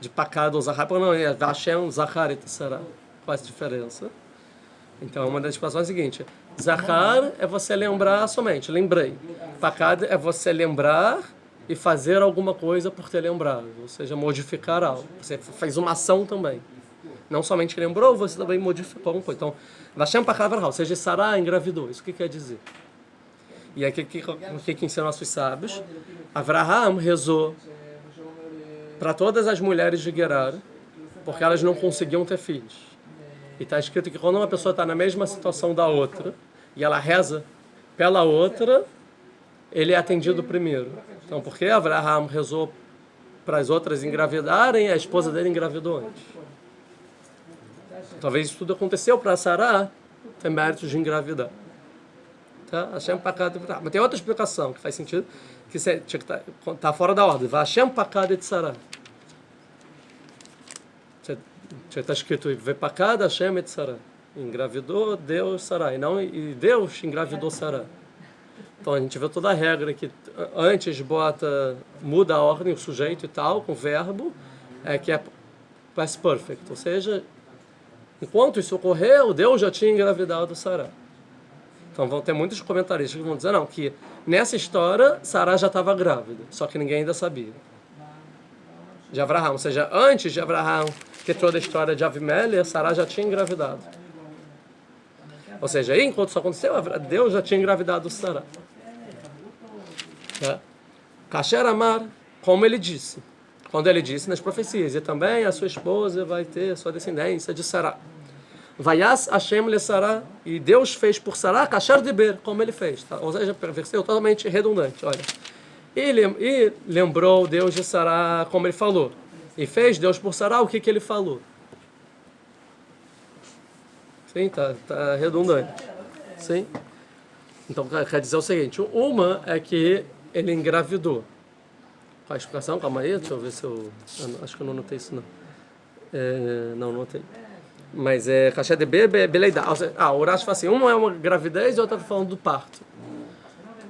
De Pakad ou Zachar? Não, é Vashem, Zachar e Sará. Qual a diferença? Então, uma das expressões é a seguinte. Zachar é você lembrar somente, lembrei. Pakad é você lembrar e fazer alguma coisa por ter lembrado. Ou seja, modificar algo. Você fez uma ação também. Não somente lembrou, você também modificou alguma coisa. Então, Vashem Pakad Avraham, ou seja, Sará engravidou. Isso o que quer dizer? E aí, o que ensinam nossos sábios? Avraham rezou para todas as mulheres de Gerar, porque elas não conseguiam ter filhos. E está escrito que quando uma pessoa está na mesma situação da outra, e ela reza pela outra, ele é atendido primeiro. Então, porque Avraham rezou para as outras engravidarem, a esposa dele engravidou antes. Talvez isso tudo aconteceu para Sará ter méritos de engravidar. Tá? Hashem Pakad. Mas tem outra explicação que faz sentido, que está fora da ordem. Hashem Pakad et Sará. Está escrito Vepakad Hashem et Sará. Engravidou Deus Sará. E Deus engravidou Sará. Então a gente vê toda a regra que antes muda a ordem, o sujeito e tal, com o verbo, que é past perfect. Ou seja, enquanto isso ocorreu, Deus já tinha engravidado Sará. Então vão ter muitos comentaristas que vão dizer, não, que nessa história Sará já estava grávida, só que ninguém ainda sabia. De Avraham, ou seja, antes de Avraham ter toda a história de Avimelech, Sará já tinha engravidado. Ou seja, aí, enquanto isso aconteceu, Deus já tinha engravidado Sará. Kasher Amar, como ele disse. Quando ele disse nas profecias, e também a sua esposa vai ter sua descendência de Sará. Vayas Hashem le Sará, e Deus fez por Sará Kasher Deber, como ele fez. Tá? Ou seja, versículo totalmente redundante. Olha. E lembrou Deus de Sará, como ele falou. E fez Deus por Sará o que ele falou. Sim, tá redundante. Sim? Então, quer dizer o seguinte. Uma é que ele engravidou. Qual a explicação? Calma aí, deixa eu ver se eu acho que eu não notei isso, não. Não notei. Mas Kasher de bebê, beleida. O Urash fala assim, uma é uma gravidez e a outra está falando do parto.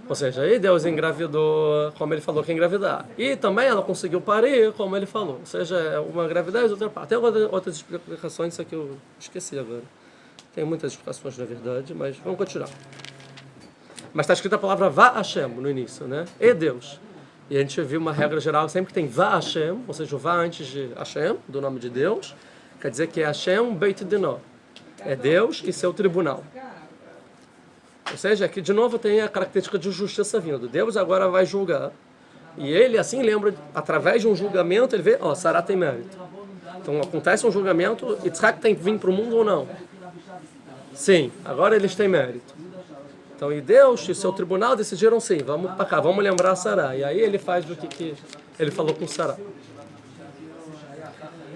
Ou seja, aí Deus engravidou como ele falou que ia engravidar. E também ela conseguiu parir como ele falou. Ou seja, uma gravidez, outra parte. Tem outras explicações, isso aqui eu esqueci agora. Tem muitas explicações na verdade, mas vamos continuar. Mas está escrita a palavra Va Hashem no início, né? E Deus. E a gente viu uma regra geral, sempre que tem Va Hashem, ou seja, o Va antes de Hashem, do nome de Deus, quer dizer que é Hashem Beit Dinó. É Deus e seu tribunal. Ou seja, aqui de novo tem a característica de justiça vindo. Deus agora vai julgar. E ele assim lembra, através de um julgamento, ele vê, Sará tem mérito. Então acontece um julgamento, Yitzhak tem que vir para o mundo ou não? Sim, agora eles têm mérito. Então, e Deus e seu tribunal decidiram sim, vamos para cá, vamos lembrar Sará. E aí ele faz o que ele falou com Sará.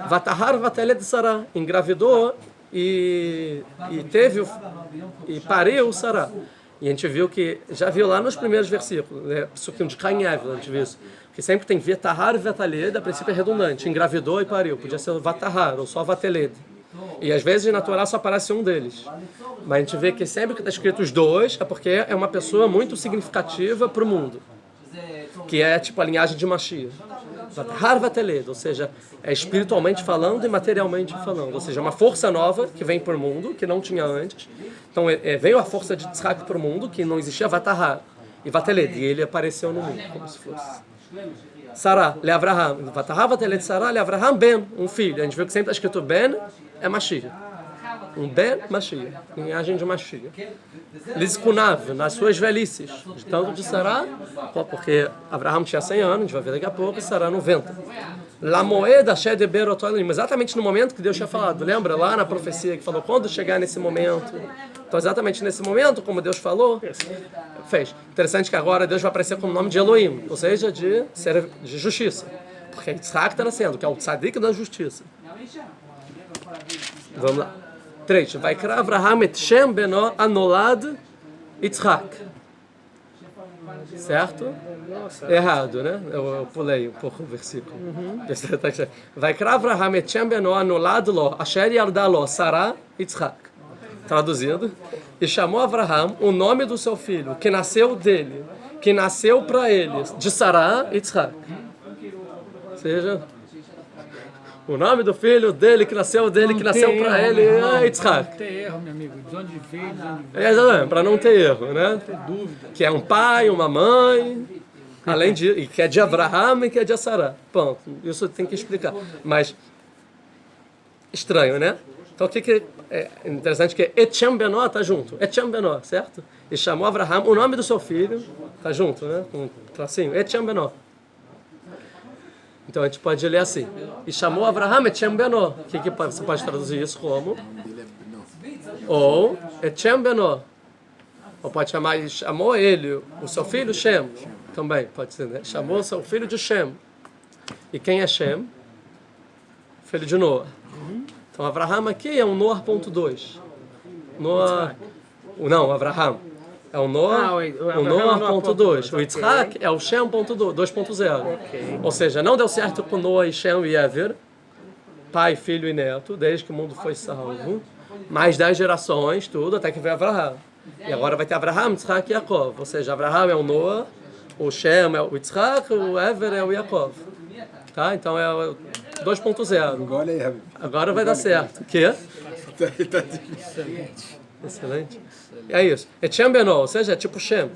Vatahar vateled de Sará, engravidou e pariu Sará. E a gente viu que, já viu lá nos primeiros versículos, né? Suquinho de Cain e Evel, a gente viu isso. Que sempre tem Vatahar e Vataled, a princípio é redundante, engravidou e pariu. Podia ser Vatahar ou só Vateled. E às vezes na Torá só aparece um deles. Mas a gente vê que sempre que está escrito os dois, é porque é uma pessoa muito significativa para o mundo. Que é tipo a linhagem de Mashiach. Vatahar Vateled, ou seja, é espiritualmente falando e materialmente falando. Ou seja, uma força nova que vem para o mundo, que não tinha antes. Então veio a força de Yitzhak para o mundo, que não existia Vatahar e Vateled, e ele apareceu no mundo, como se fosse. Sará, le Avraham, Vatahar Vateled Sará, le Avraham Ben, um filho. A gente viu que sempre está escrito Ben, é Mashiach. Um Ben Mashiach, linhagem de Mashiach. Lizkunav, nas suas velhices, tanto de Sará, porque Avraham tinha 100 anos, a gente vai ver daqui a pouco, e Sará 90. La moeda de Berotolim, exatamente no momento que Deus tinha falado, lembra lá na profecia que falou, quando chegar nesse momento? Então exatamente nesse momento, como Deus falou, fez. Interessante que agora Deus vai aparecer com o nome de Elohim, ou seja, de justiça. Porque Yitzhak está nascendo, que é o tzadik da justiça. Vamos lá. 3. Vai criar Avraham et Shem beno anolad Yitzhak. Certo? Errado, né? Eu pulei um pouco o versículo. Vai criar Avraham et Shem beno anolad lo asher yarda lo Sará Yitzhak. Traduzido. E chamou Avraham o nome do seu filho, que nasceu dele, que nasceu para ele, de Sará Yitzhak. Ou seja, o nome do filho dele, que nasceu para ele, é Yitzhak. Não tem erro, meu amigo. De onde veio, Exatamente, para não ter erro, né? Não tem dúvida. Que é um pai, uma mãe, além de, e que é de Avraham e que é de Sará. Ponto. Isso tem que explicar. Mas, estranho, né? Então, o que é interessante que Etchem Benó está junto. Etchem Benó, certo? E chamou Avraham, o nome do seu filho, está junto, né? Com um tracinho. Etchem Benó. Então, a gente pode ler assim. E chamou Avraham Etchem Benó. O que você pode traduzir isso como? Ou Etchem Benó. Ou pode chamar, e chamou ele, o seu filho Shem. Também pode ser, né? Chamou o seu filho de Shem. E quem é Shem? Filho de Noah. Então, Avraham aqui é um Noah.2. Noah... Não, Avraham. É o Noah, o Noah.2. O Yitzhak é o Shem.2, 2.0. Ou seja, não deu certo com Noah e Shem e Ever, pai, filho e neto, desde que o mundo foi salvo. Mais 10 gerações, tudo, até que veio Avraham. E agora vai ter Avraham, Yitzhak e Yaakov. Ou seja, Avraham é o Noah, o Shem é o Yitzhak, o Ever é o Yaakov. Tá? Então é o 2.0. Agora vai dar certo. O quê? Excelente. É isso. É Shem Benó, ou seja, é tipo Shem.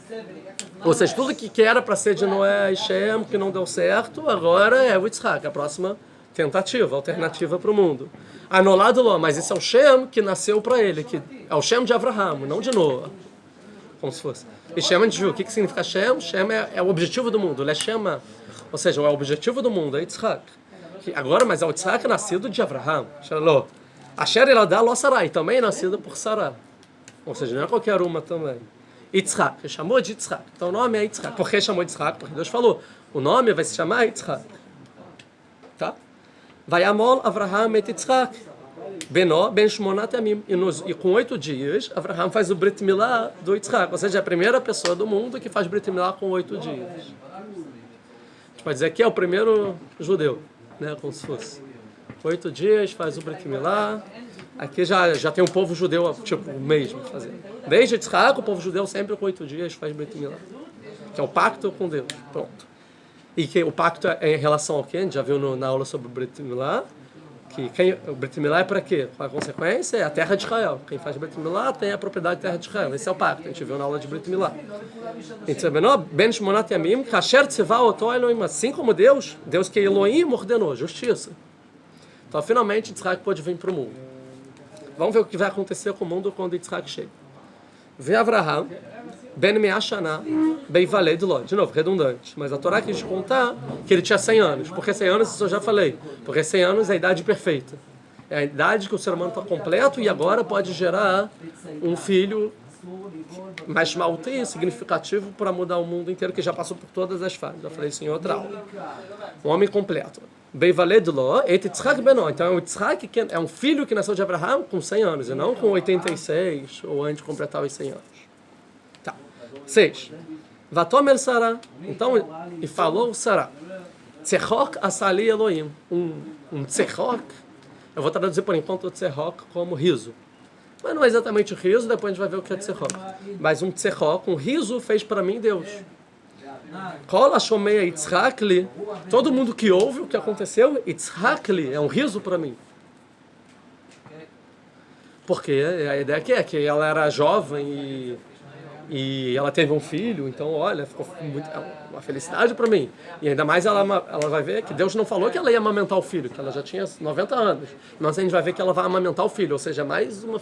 Ou seja, tudo que era para ser de Noé e Shem, que não deu certo, agora é o Yitzhak, a próxima tentativa, alternativa para o mundo. Anolado Ló, mas esse é o Shem que nasceu para ele, que é o Shem de Avraham, não de Noah. Como se fosse. E Shem a gente viu. O que significa Shem? Shem é o objetivo do mundo, ele é Shema. Ou seja, é o objetivo do mundo, é Yitzhak. Agora, mas é o Yitzhak nascido de Avraham. Asher Eladá Lo Sarai, também nascido por Sará. Ou seja, não é qualquer uma também. Yitzhak, ele chamou de Yitzhak. Então o nome é Yitzhak. Por que chamou de Yitzhak? Porque Deus falou, o nome vai se chamar Yitzhak. Tá? Vai amol Avraham et Yitzhak. Benó ben Shmonat Yamim. E com 8 dias, Avraham faz o Brit Milá do Yitzhak. Ou seja, é a primeira pessoa do mundo que faz Brit Milá com 8 dias. A gente pode dizer que é o primeiro judeu, né? Como se fosse. 8 dias, faz o Brit Milá. Aqui já tem um povo judeu, tipo, o mesmo fazendo. Desde Yitzhak, o povo judeu sempre com 8 dias faz Brit Milá. que é o pacto com Deus. Pronto. E que o pacto é em relação ao quê? A gente já viu na aula sobre o Brit Milá, que o Brit Milá é para quê? A consequência é a terra de Israel. Quem faz Brit Milá tem a propriedade da terra de Israel. Esse é o pacto. A gente viu na aula de Brit Milá. Ben Shmonat Yamim, Kasher Tzeva Oto Elohim, assim como Deus que Elohim ordenou, justiça. Então, finalmente, Yitzhak pode vir para o mundo. Vamos ver o que vai acontecer com o mundo quando Yitzhak chega. Vem Avraham, Ben Me'ashana, Beivalei de Ló. De novo, redundante. Mas a Torá quis contar que ele tinha 100 anos. Por que 100 anos? Isso eu já falei. Porque 100 anos é a idade perfeita. É a idade que o ser humano está completo e agora pode gerar um filho mais maltê, significativo para mudar o mundo inteiro, que já passou por todas as fases. Já falei isso em outra aula. Um homem completo. Beivalei de Ló, et Yitzhak Benó. Então, o Yitzhak é um filho que nasceu de Abraham com 100 anos, e não com 86, ou antes de completar os 100 anos. Tá. 6. Vatomer Sará. Então, e falou Sará. Tzechok asali Elohim. Um tzechok, eu vou traduzir por enquanto o tzechok como riso. Mas não é exatamente o riso, depois a gente vai ver o que é tzechok. Mas um tzechok, um riso fez para mim Deus. Kola Shomei Yitzhakli. Todo mundo que ouve o que aconteceu, Yitzhakli, é um riso para mim. Porque a ideia aqui é que ela era jovem e ela teve um filho, então olha, ficou uma felicidade para mim. E ainda mais ela vai ver que Deus não falou que ela ia amamentar o filho, que ela já tinha 90 anos. Mas a gente vai ver que ela vai amamentar o filho, ou seja, mais uma...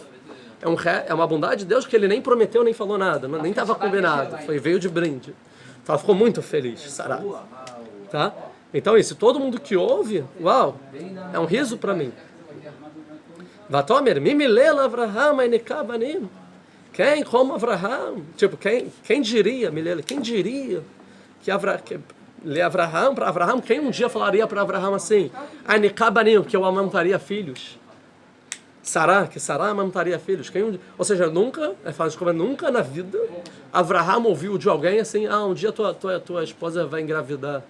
É uma bondade de Deus que ele nem prometeu, nem falou nada, nem estava combinado, veio de brinde. Então ela ficou muito feliz, Sará. Tá? Então isso, todo mundo que ouve, uau, é um riso para mim. Vatomer, mimilela Avraham, ainikabanim. Quem, como Avraham? Tipo, quem diria, Milela, quem diria que Avraham, para Avraham, quem um dia falaria para Avraham assim, ainikabanim, que eu amamentaria filhos? Sará, que Sará amamentaria filhos. Ou seja, nunca na vida Avraham ouviu de alguém assim, um dia tua esposa vai engravidar.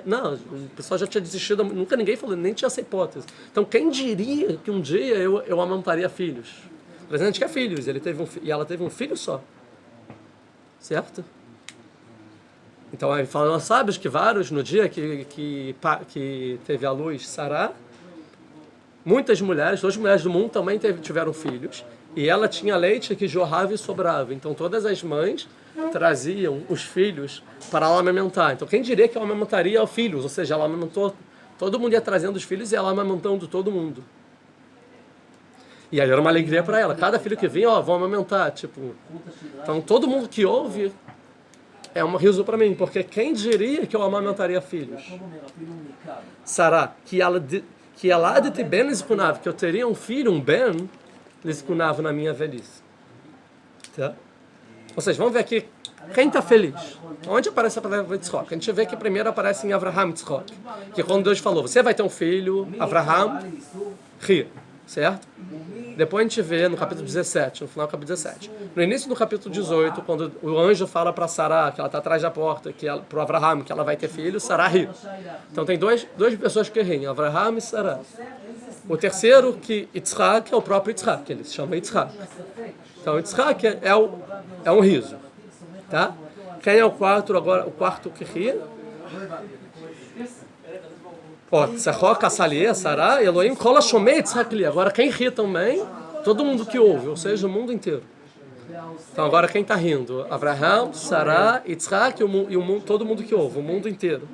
Não, o pessoal já tinha desistido, nunca ninguém falou, nem tinha essa hipótese. Então, quem diria que um dia eu amamentaria filhos? O presidente quer filhos, e ela teve um filho só. Certo? Então, aí falam, nós sabemos que vários, no dia que teve a luz Sará, muitas mulheres, todas as mulheres do mundo também tiveram filhos. E ela tinha leite que jorrava e sobrava. Então todas as mães traziam os filhos para ela amamentar. Então quem diria que ela amamentaria filhos? Ou seja, ela amamentou, todo mundo ia trazendo os filhos e ela amamentando todo mundo. E aí era uma alegria para ela. Cada filho que vinha, vão amamentar. Então todo mundo que ouve é um riso para mim. Porque quem diria que eu amamentaria filhos? Sará, que ela de Ben Lizkunav, que eu teria um filho, um Ben Lizkunav na minha velhice. Tá? Ou seja, vamos ver aqui quem está feliz. Onde aparece a palavra Yitzhak? A gente vê que primeiro aparece em Avraham Yitzhak. Que quando Deus falou, você vai ter um filho, Avraham, ri. Certo? Depois a gente vê no capítulo 17, no final do capítulo 17. No início do capítulo 18, quando o anjo fala para Sará, que ela está atrás da porta, para o Avraham, que ela vai ter filho, Sará ri. Então tem duas pessoas que riem, Avraham e Sará. O terceiro, que Yitzhak, é o próprio Yitzhak, que ele se chama Yitzhak. Então Yitzhak é um riso. Tá? Quem é o quarto agora? O quarto que ri? Tzechok, Asalié, Sará, Elohim, Kola Shomei Yitzhakli. Agora quem ri também, todo mundo que ouve, ou seja, o mundo inteiro. Então agora quem está rindo? Avraham, Sará, Yitzhak e o mundo, todo mundo que ouve, o mundo inteiro.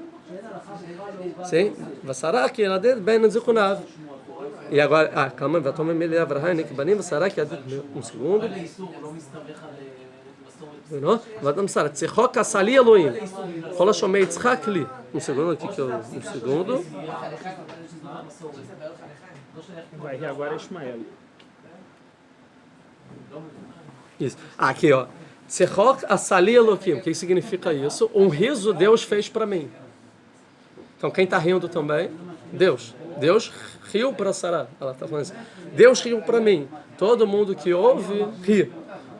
Sim? Sará, que ela deu bem Zikunav. E agora, calma, vai tomar melhor Avraham, Nekibanim, Sará, que um segundo. Vamos Sará, Tzechok, Asali, Elohim, Kola Shomei Yitzhakli. Um segundo aqui, um segundo. Vai rir agora Ismael. Isso. Aqui, Tzechok asali Elohim. O que significa isso? Um riso Deus fez para mim. Então, quem está rindo também? Deus. Deus riu para Sará. Ela está falando assim. Deus riu para mim. Todo mundo que ouve, ri.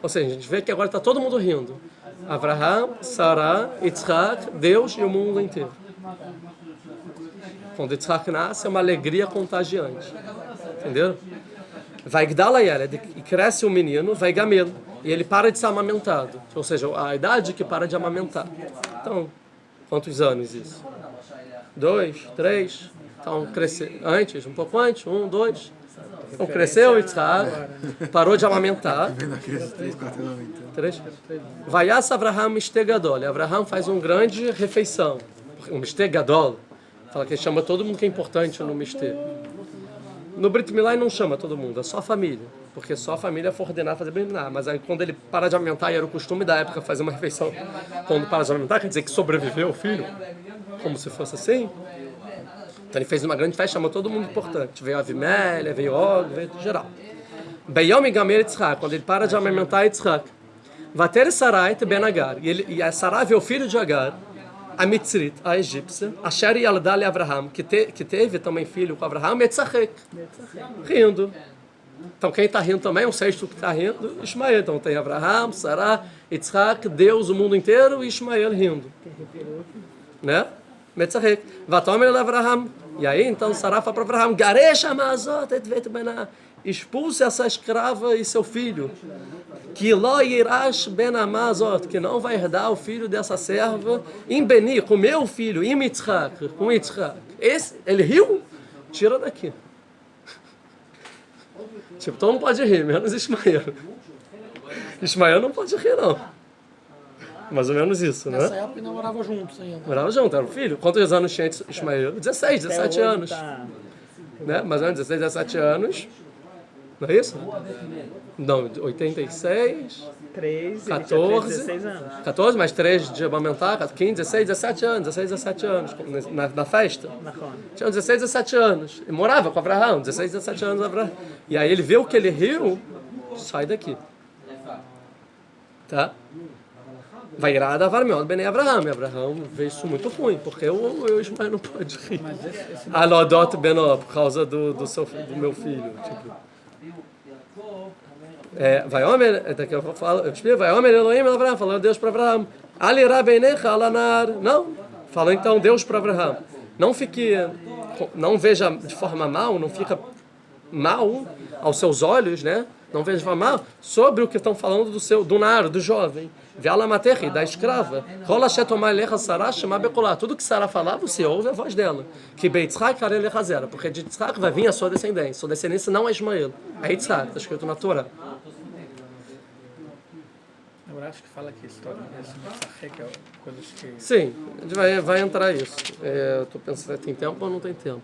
Ou seja, a gente vê que agora está todo mundo rindo. Avraham, Sará, Yitzhak, Deus e o mundo inteiro. Quando Yitzhak nasce, é uma alegria contagiante. Entendeu? Vai Gdalayel, e cresce o menino, vai Gamel. e ele para de ser amamentado. Ou seja, a idade que para de amamentar. Então, quantos anos isso? 2, 3. Então, cresce antes, um pouco antes, 1, 2. Então, cresceu Yitzhak, parou de amamentar. 3. Vayas Avraham Mishte-Gadol. E Avraham faz uma grande refeição. O Mishte-Gadol, fala que ele chama todo mundo que é importante no Mishte. No Brit Milá ele não chama todo mundo, é só a família. Porque só a família foi ordenada a fazer Brit Milá. Mas aí quando ele para de amamentar, e era o costume da época fazer uma refeição quando para de amamentar, quer dizer que sobreviveu o filho, como se fosse assim. Então ele fez uma grande festa, chamou todo mundo importante. Veio Avimelech, veio Og, veio geral. Beyom Gamer Yitzhak, quando ele para de amamentar Yitzhak. Vater Sarai Ben Agar. E a Sarai veio o filho de Agar, a Mitzrit, a egípcia, a Asher Yalda le Avraham, que teve também filho com Avraham, Yitzhak, rindo. Então quem está rindo também, o sexto que está rindo, Ismael. Então tem Avraham, Sarai, Yitzhak, Deus, o mundo inteiro, e Ismael rindo. Né? Yitzhak. Vatomer le Avraham. E aí então Sarai fala para Avraham, Garesh Amazot et vet benah. Expulse essa escrava e seu filho. Que lo irash ben Amazot, que não vai herdar o filho dessa serva, em Beni, com meu filho, em Yitzhak, com Yitzhak. Ele riu? Tira daqui. Tipo, todo mundo pode rir, menos Ismael. Ismael não pode rir, não. Mais ou menos isso, né? Nessa época não morava juntos ainda. Morava junto, era o filho. Quantos anos tinha Ismael? 16, 17 anos. Tá. Né? Mais ou menos 16, 17 anos. Não é isso? Não, 86, 3, 14, 16 anos. 14 mais 3 de amamentar, 15, 16, 17 anos, 16, 17 anos, na festa. Tinha 16, 17 anos. E morava com Avraham, 16, 17 anos. Avraham. E aí ele viu que ele riu, sai daqui. Tá? Vai irar da Varmeod Bene Avraham. E Avraham vê isso muito ruim, porque eu Ismael não pode rir. Alodot Benó, por causa do meu filho. Tipo. Vai Omer, daqui eu falo, eu explico, vai Omer Elohim el Avraham, falando Deus para Avraham. Alirá beinecha alanar. Não, falou então Deus para Avraham. Não veja de forma mal, não fica mal aos seus olhos, né? Não veja de forma mal sobre o que estão falando do nar, do jovem. Veala materri, da escrava. Rola shetomai lecha sarah shema bekolah. Tudo que Sarah falava, você ouve a voz dela. Que Beitzhak arele hazera, porque de Yitzhak vai vir a sua descendência. Sua descendência não é Ismael, é Yitzhak, está escrito na Torá. Eu acho que fala que história desse Messahek é coisas que... Sim, a gente vai entrar isso. Eu estou pensando, tem tempo ou não tem tempo?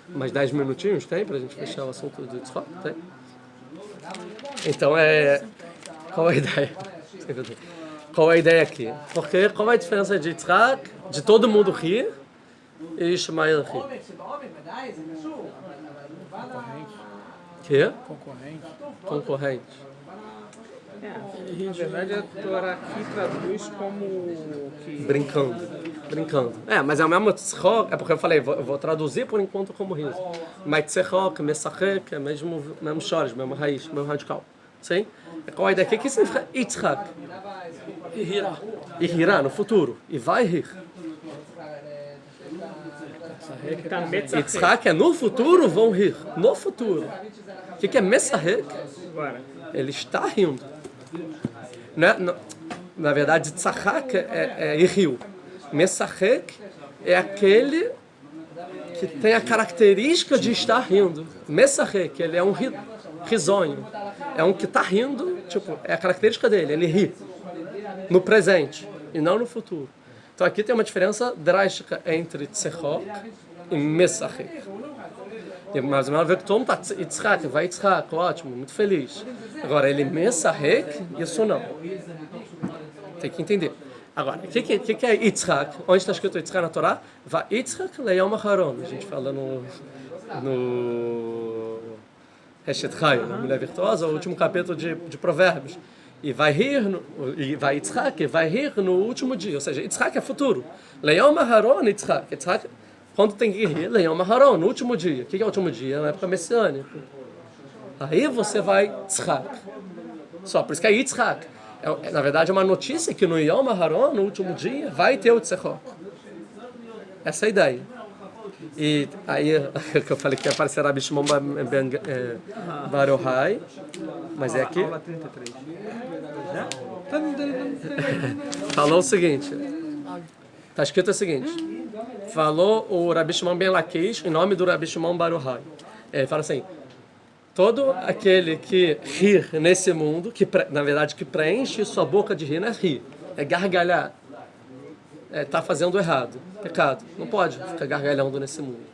Mais 10 minutinhos tem para a gente fechar o assunto do Yitzhak? Tem? Então, qual é a ideia? Qual é a ideia aqui? Porque qual é a diferença de Yitzhak, de todo mundo rir, e Ismael rir? Que? Concorrente. Na verdade, a Torá aqui traduz como que... Brincando. Mas é o mesmo tzchok, é porque eu falei, eu vou traduzir por enquanto como riso. Mas tzchok, mesachek, é mesmo chores, mesmo raiz, mesmo radical. Sim? Qual a ideia aqui? O que significa Yitzhak? E rirá no futuro. E vai rir. Yitzhak é no futuro, vão rir. No futuro. O que é mesachek? Ele está rindo. Na verdade, tzachak é riu. Mesachek é aquele que tem a característica de estar rindo. Mesachek, ele é um risonho. É um que está rindo, tipo, é a característica dele, ele ri. No presente e não no futuro. Então aqui tem uma diferença drástica entre tzechok e mesachek. Mas uma vez que todo mundo está Yitzhak, vai Yitzhak, ótimo, muito feliz. Agora, ele mesachek, isso não. Tem que entender. Agora, o que é Yitzhak? Onde está escrito Yitzhak na Torá? Vai Yitzhak leyom acharon. A gente fala no Heshet Chaim, na Mulher Virtuosa, o último capítulo de Provérbios. E vai Yitzhak vai rir no último dia. Ou seja, Yitzhak é futuro. Leyom acharon, Yitzhak. Yitzhak, quando tem que rir, Leyom acharon, no último dia. O que é o último dia? Na época messiânica. Aí você vai Yitzhak. Só, por isso que é Yitzhak. Na verdade, é uma notícia que no Yom HaHaron, no último dia, vai ter o Tzechok. Essa é a ideia. E aí, que eu falei que aparecerá Bishmon Ben Bar Yochai, mas é aqui. Aula 33. Falou o seguinte, está escrito o seguinte, falou o Rabi Shimon ben Laquish em nome do Rabi Shimon Bar Yochai. Ele fala assim, todo aquele que rir nesse mundo, na verdade que preenche sua boca de rir, não é rir, é gargalhar. Está fazendo errado, pecado. Não pode ficar gargalhando nesse mundo.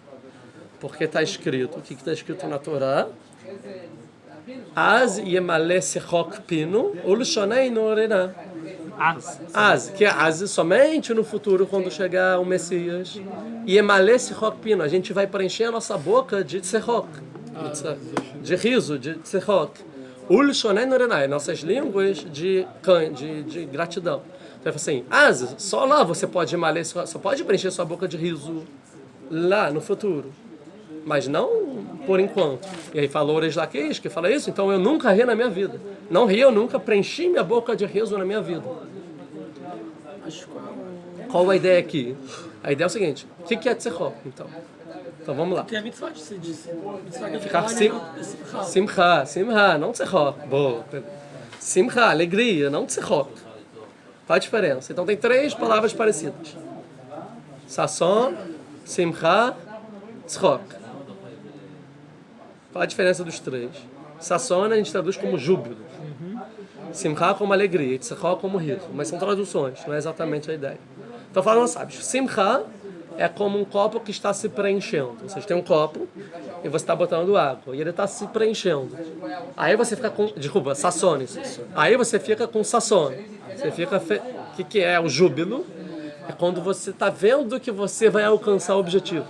Porque está escrito, o que está escrito na Torá? Az yemale sechok pino ulshonei norena. Az, que é az somente no futuro, quando chegar o Messias. Yemale sechok pino, a gente vai preencher a nossa boca de sechok, de riso, de sechok. Ulshonei norena, nossas línguas de gratidão. Então, assim, só lá você pode emalher, só pode preencher sua boca de riso lá no futuro, mas não por enquanto. E aí falou Reish Lakish que fala isso, então eu nunca ri na minha vida. Não ri, eu nunca preenchi minha boca de riso na minha vida. Qual a ideia aqui? A ideia é o seguinte, o que é tzechok, então? Então vamos lá. Tem a mitzvah de se diz. Ficar simcha, não tzechok. Simcha, alegria, não tzechok. Qual a diferença? Então tem 3 palavras parecidas. Sasson, simcha, tzchok. Qual a diferença dos 3? Sasson a gente traduz como júbilo. Simcha como alegria, tzchok como riso. Mas são traduções, não é exatamente a ideia. Então falando, sabe, simcha é como um copo que está se preenchendo. Você tem um copo e você está botando água e ele está se preenchendo. Aí você fica com, desculpa, sassone. Aí você fica com sassone. Você fica o que é o júbilo? É quando você está vendo que você vai alcançar o objetivo.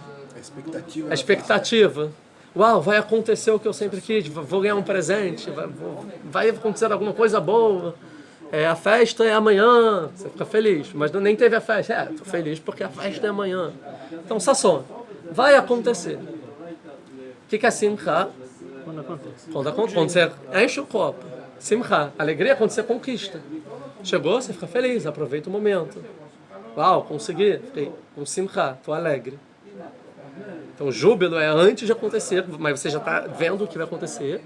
A expectativa. Uau, vai acontecer o que eu sempre quis. Vou ganhar um presente. Vai acontecer alguma coisa boa. A festa é amanhã. Você fica feliz. Mas nem teve a festa. Estou feliz porque a festa é amanhã. Então, sasson. Vai acontecer. O que é simcha? Quando você enche o copo. Simcha. Alegria é quando você conquista. Chegou, você fica feliz, aproveita o momento. Uau, consegui, fiquei com simcha, estou alegre. Então, o júbilo é antes de acontecer, mas você já está vendo o que vai acontecer.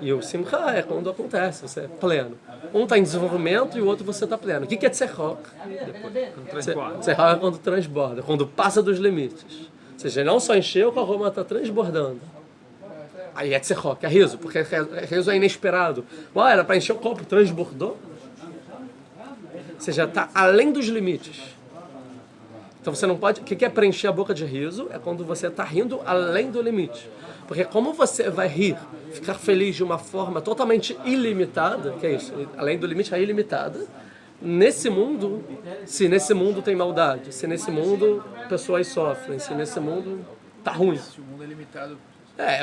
E o simcha é quando acontece, você é pleno. Um está em desenvolvimento e o outro você está pleno. O que é tzechok? Tzechok é quando transborda, quando passa dos limites. Ou seja, não só encheu, o aroma está transbordando. Aí é tzechok, é riso, porque riso é inesperado. Uau, era para encher o copo, transbordou. Você já está além dos limites. Então você não pode... O que é preencher a boca de riso? É quando você está rindo além do limite. Porque como você vai rir, ficar feliz de uma forma totalmente ilimitada, que é isso, além do limite é ilimitada, nesse mundo, se nesse mundo tem maldade, se nesse mundo pessoas sofrem, se nesse mundo tá ruim. Se o mundo é limitado...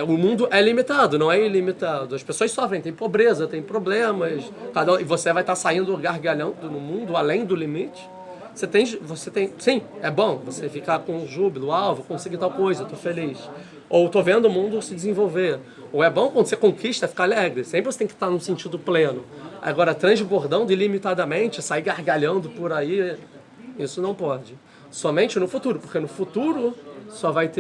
O mundo é limitado, não é ilimitado. As pessoas sofrem, tem pobreza, tem problemas. E você vai estar saindo gargalhando no mundo, além do limite. Você tem, sim, é bom você ficar com júbilo, vou conseguir tal coisa, estou feliz. Ou estou vendo o mundo se desenvolver. Ou é bom quando você conquista, ficar alegre. Sempre você tem que estar num sentido pleno. Agora, transbordando ilimitadamente, sair gargalhando por aí, isso não pode. Somente no futuro, porque no futuro só vai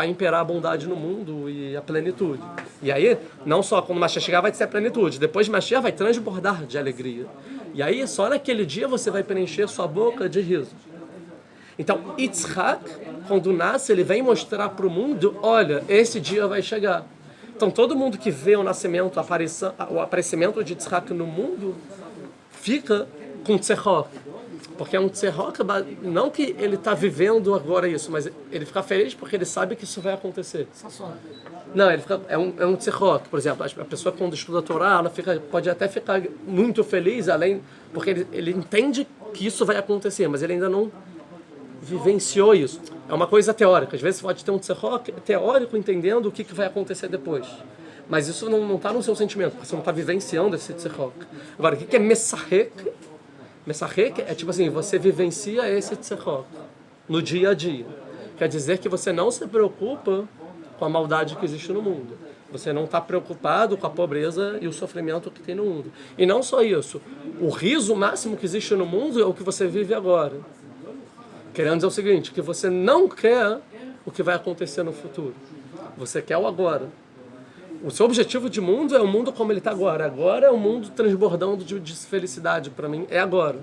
imperar a bondade no mundo e a plenitude. E aí, não só quando o Mashiach chegar vai ter a plenitude, depois de Mashiach vai transbordar de alegria. E aí, só naquele dia você vai preencher sua boca de riso. Então, Yitzhak, quando nasce, ele vem mostrar para o mundo, olha, esse dia vai chegar. Então, todo mundo que vê o nascimento, o aparecimento de Yitzhak no mundo, fica com tzechok. Porque é um tzechok, não que ele está vivendo agora isso, mas ele fica feliz porque ele sabe que isso vai acontecer. Não, é um tzechok, por exemplo. A pessoa quando estuda a Torá, ela pode até ficar muito feliz, porque ele entende que isso vai acontecer, mas ele ainda não vivenciou isso. É uma coisa teórica. Às vezes você pode ter um tzechok teórico entendendo o que vai acontecer depois. Mas isso não está no seu sentimento, porque você não está vivenciando esse tzechok. Agora, o que é mesahek? Mesahek é tipo assim, você vivencia esse tzechok no dia a dia. Quer dizer que você não se preocupa com a maldade que existe no mundo. Você não está preocupado com a pobreza e o sofrimento que tem no mundo. E não só isso. O riso máximo que existe no mundo é o que você vive agora. Querendo dizer o seguinte, que você não quer o que vai acontecer no futuro. Você quer o agora. O seu objetivo de mundo é o mundo como ele está agora. Agora é o mundo transbordando de felicidade para mim. É agora.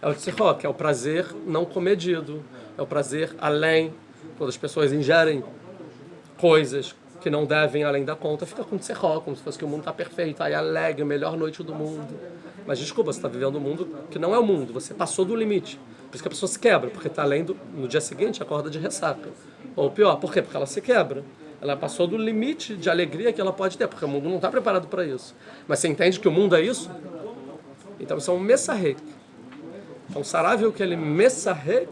É o tzihok, é o prazer não comedido. É o prazer além. Quando as pessoas ingerem coisas que não devem além da conta, fica com tzihok, como se fosse que o mundo está perfeito. Aí alegre, melhor noite do mundo. Mas desculpa, você está vivendo um mundo que não é o mundo. Você passou do limite. Por isso que a pessoa se quebra, porque está além do... No dia seguinte, acorda de ressaca. Ou pior, por quê? Porque ela se quebra. Ela passou do limite de alegria que ela pode ter, porque o mundo não está preparado para isso. Mas você entende que o mundo é isso? Então isso é um messarek. Então Sará viu que ele messarek.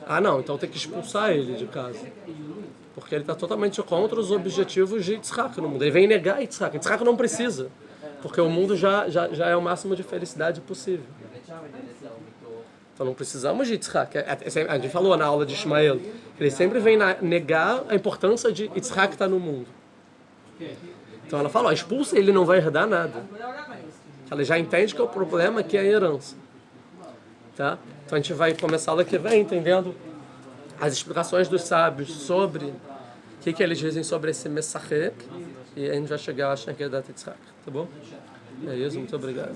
Ah não, então tem que expulsar ele de casa. Porque ele está totalmente contra os objetivos de Yitzhak no mundo. Ele vem negar Yitzhak. Yitzhak não precisa, porque o mundo já é o máximo de felicidade possível. Então não precisamos de Yitzhak. A gente falou na aula de Ishmael, ele sempre vem negar a importância de Yitzhak estar no mundo. Então ela fala, expulsa ele, não vai herdar nada. Ela já entende que o problema aqui é a herança. Tá? Então a gente vai começar a aula que vem entendendo as explicações dos sábios sobre o que eles dizem sobre esse Messachek, e a gente vai chegar a Shekedat Yitzhak. Tá bom? É isso, muito obrigado.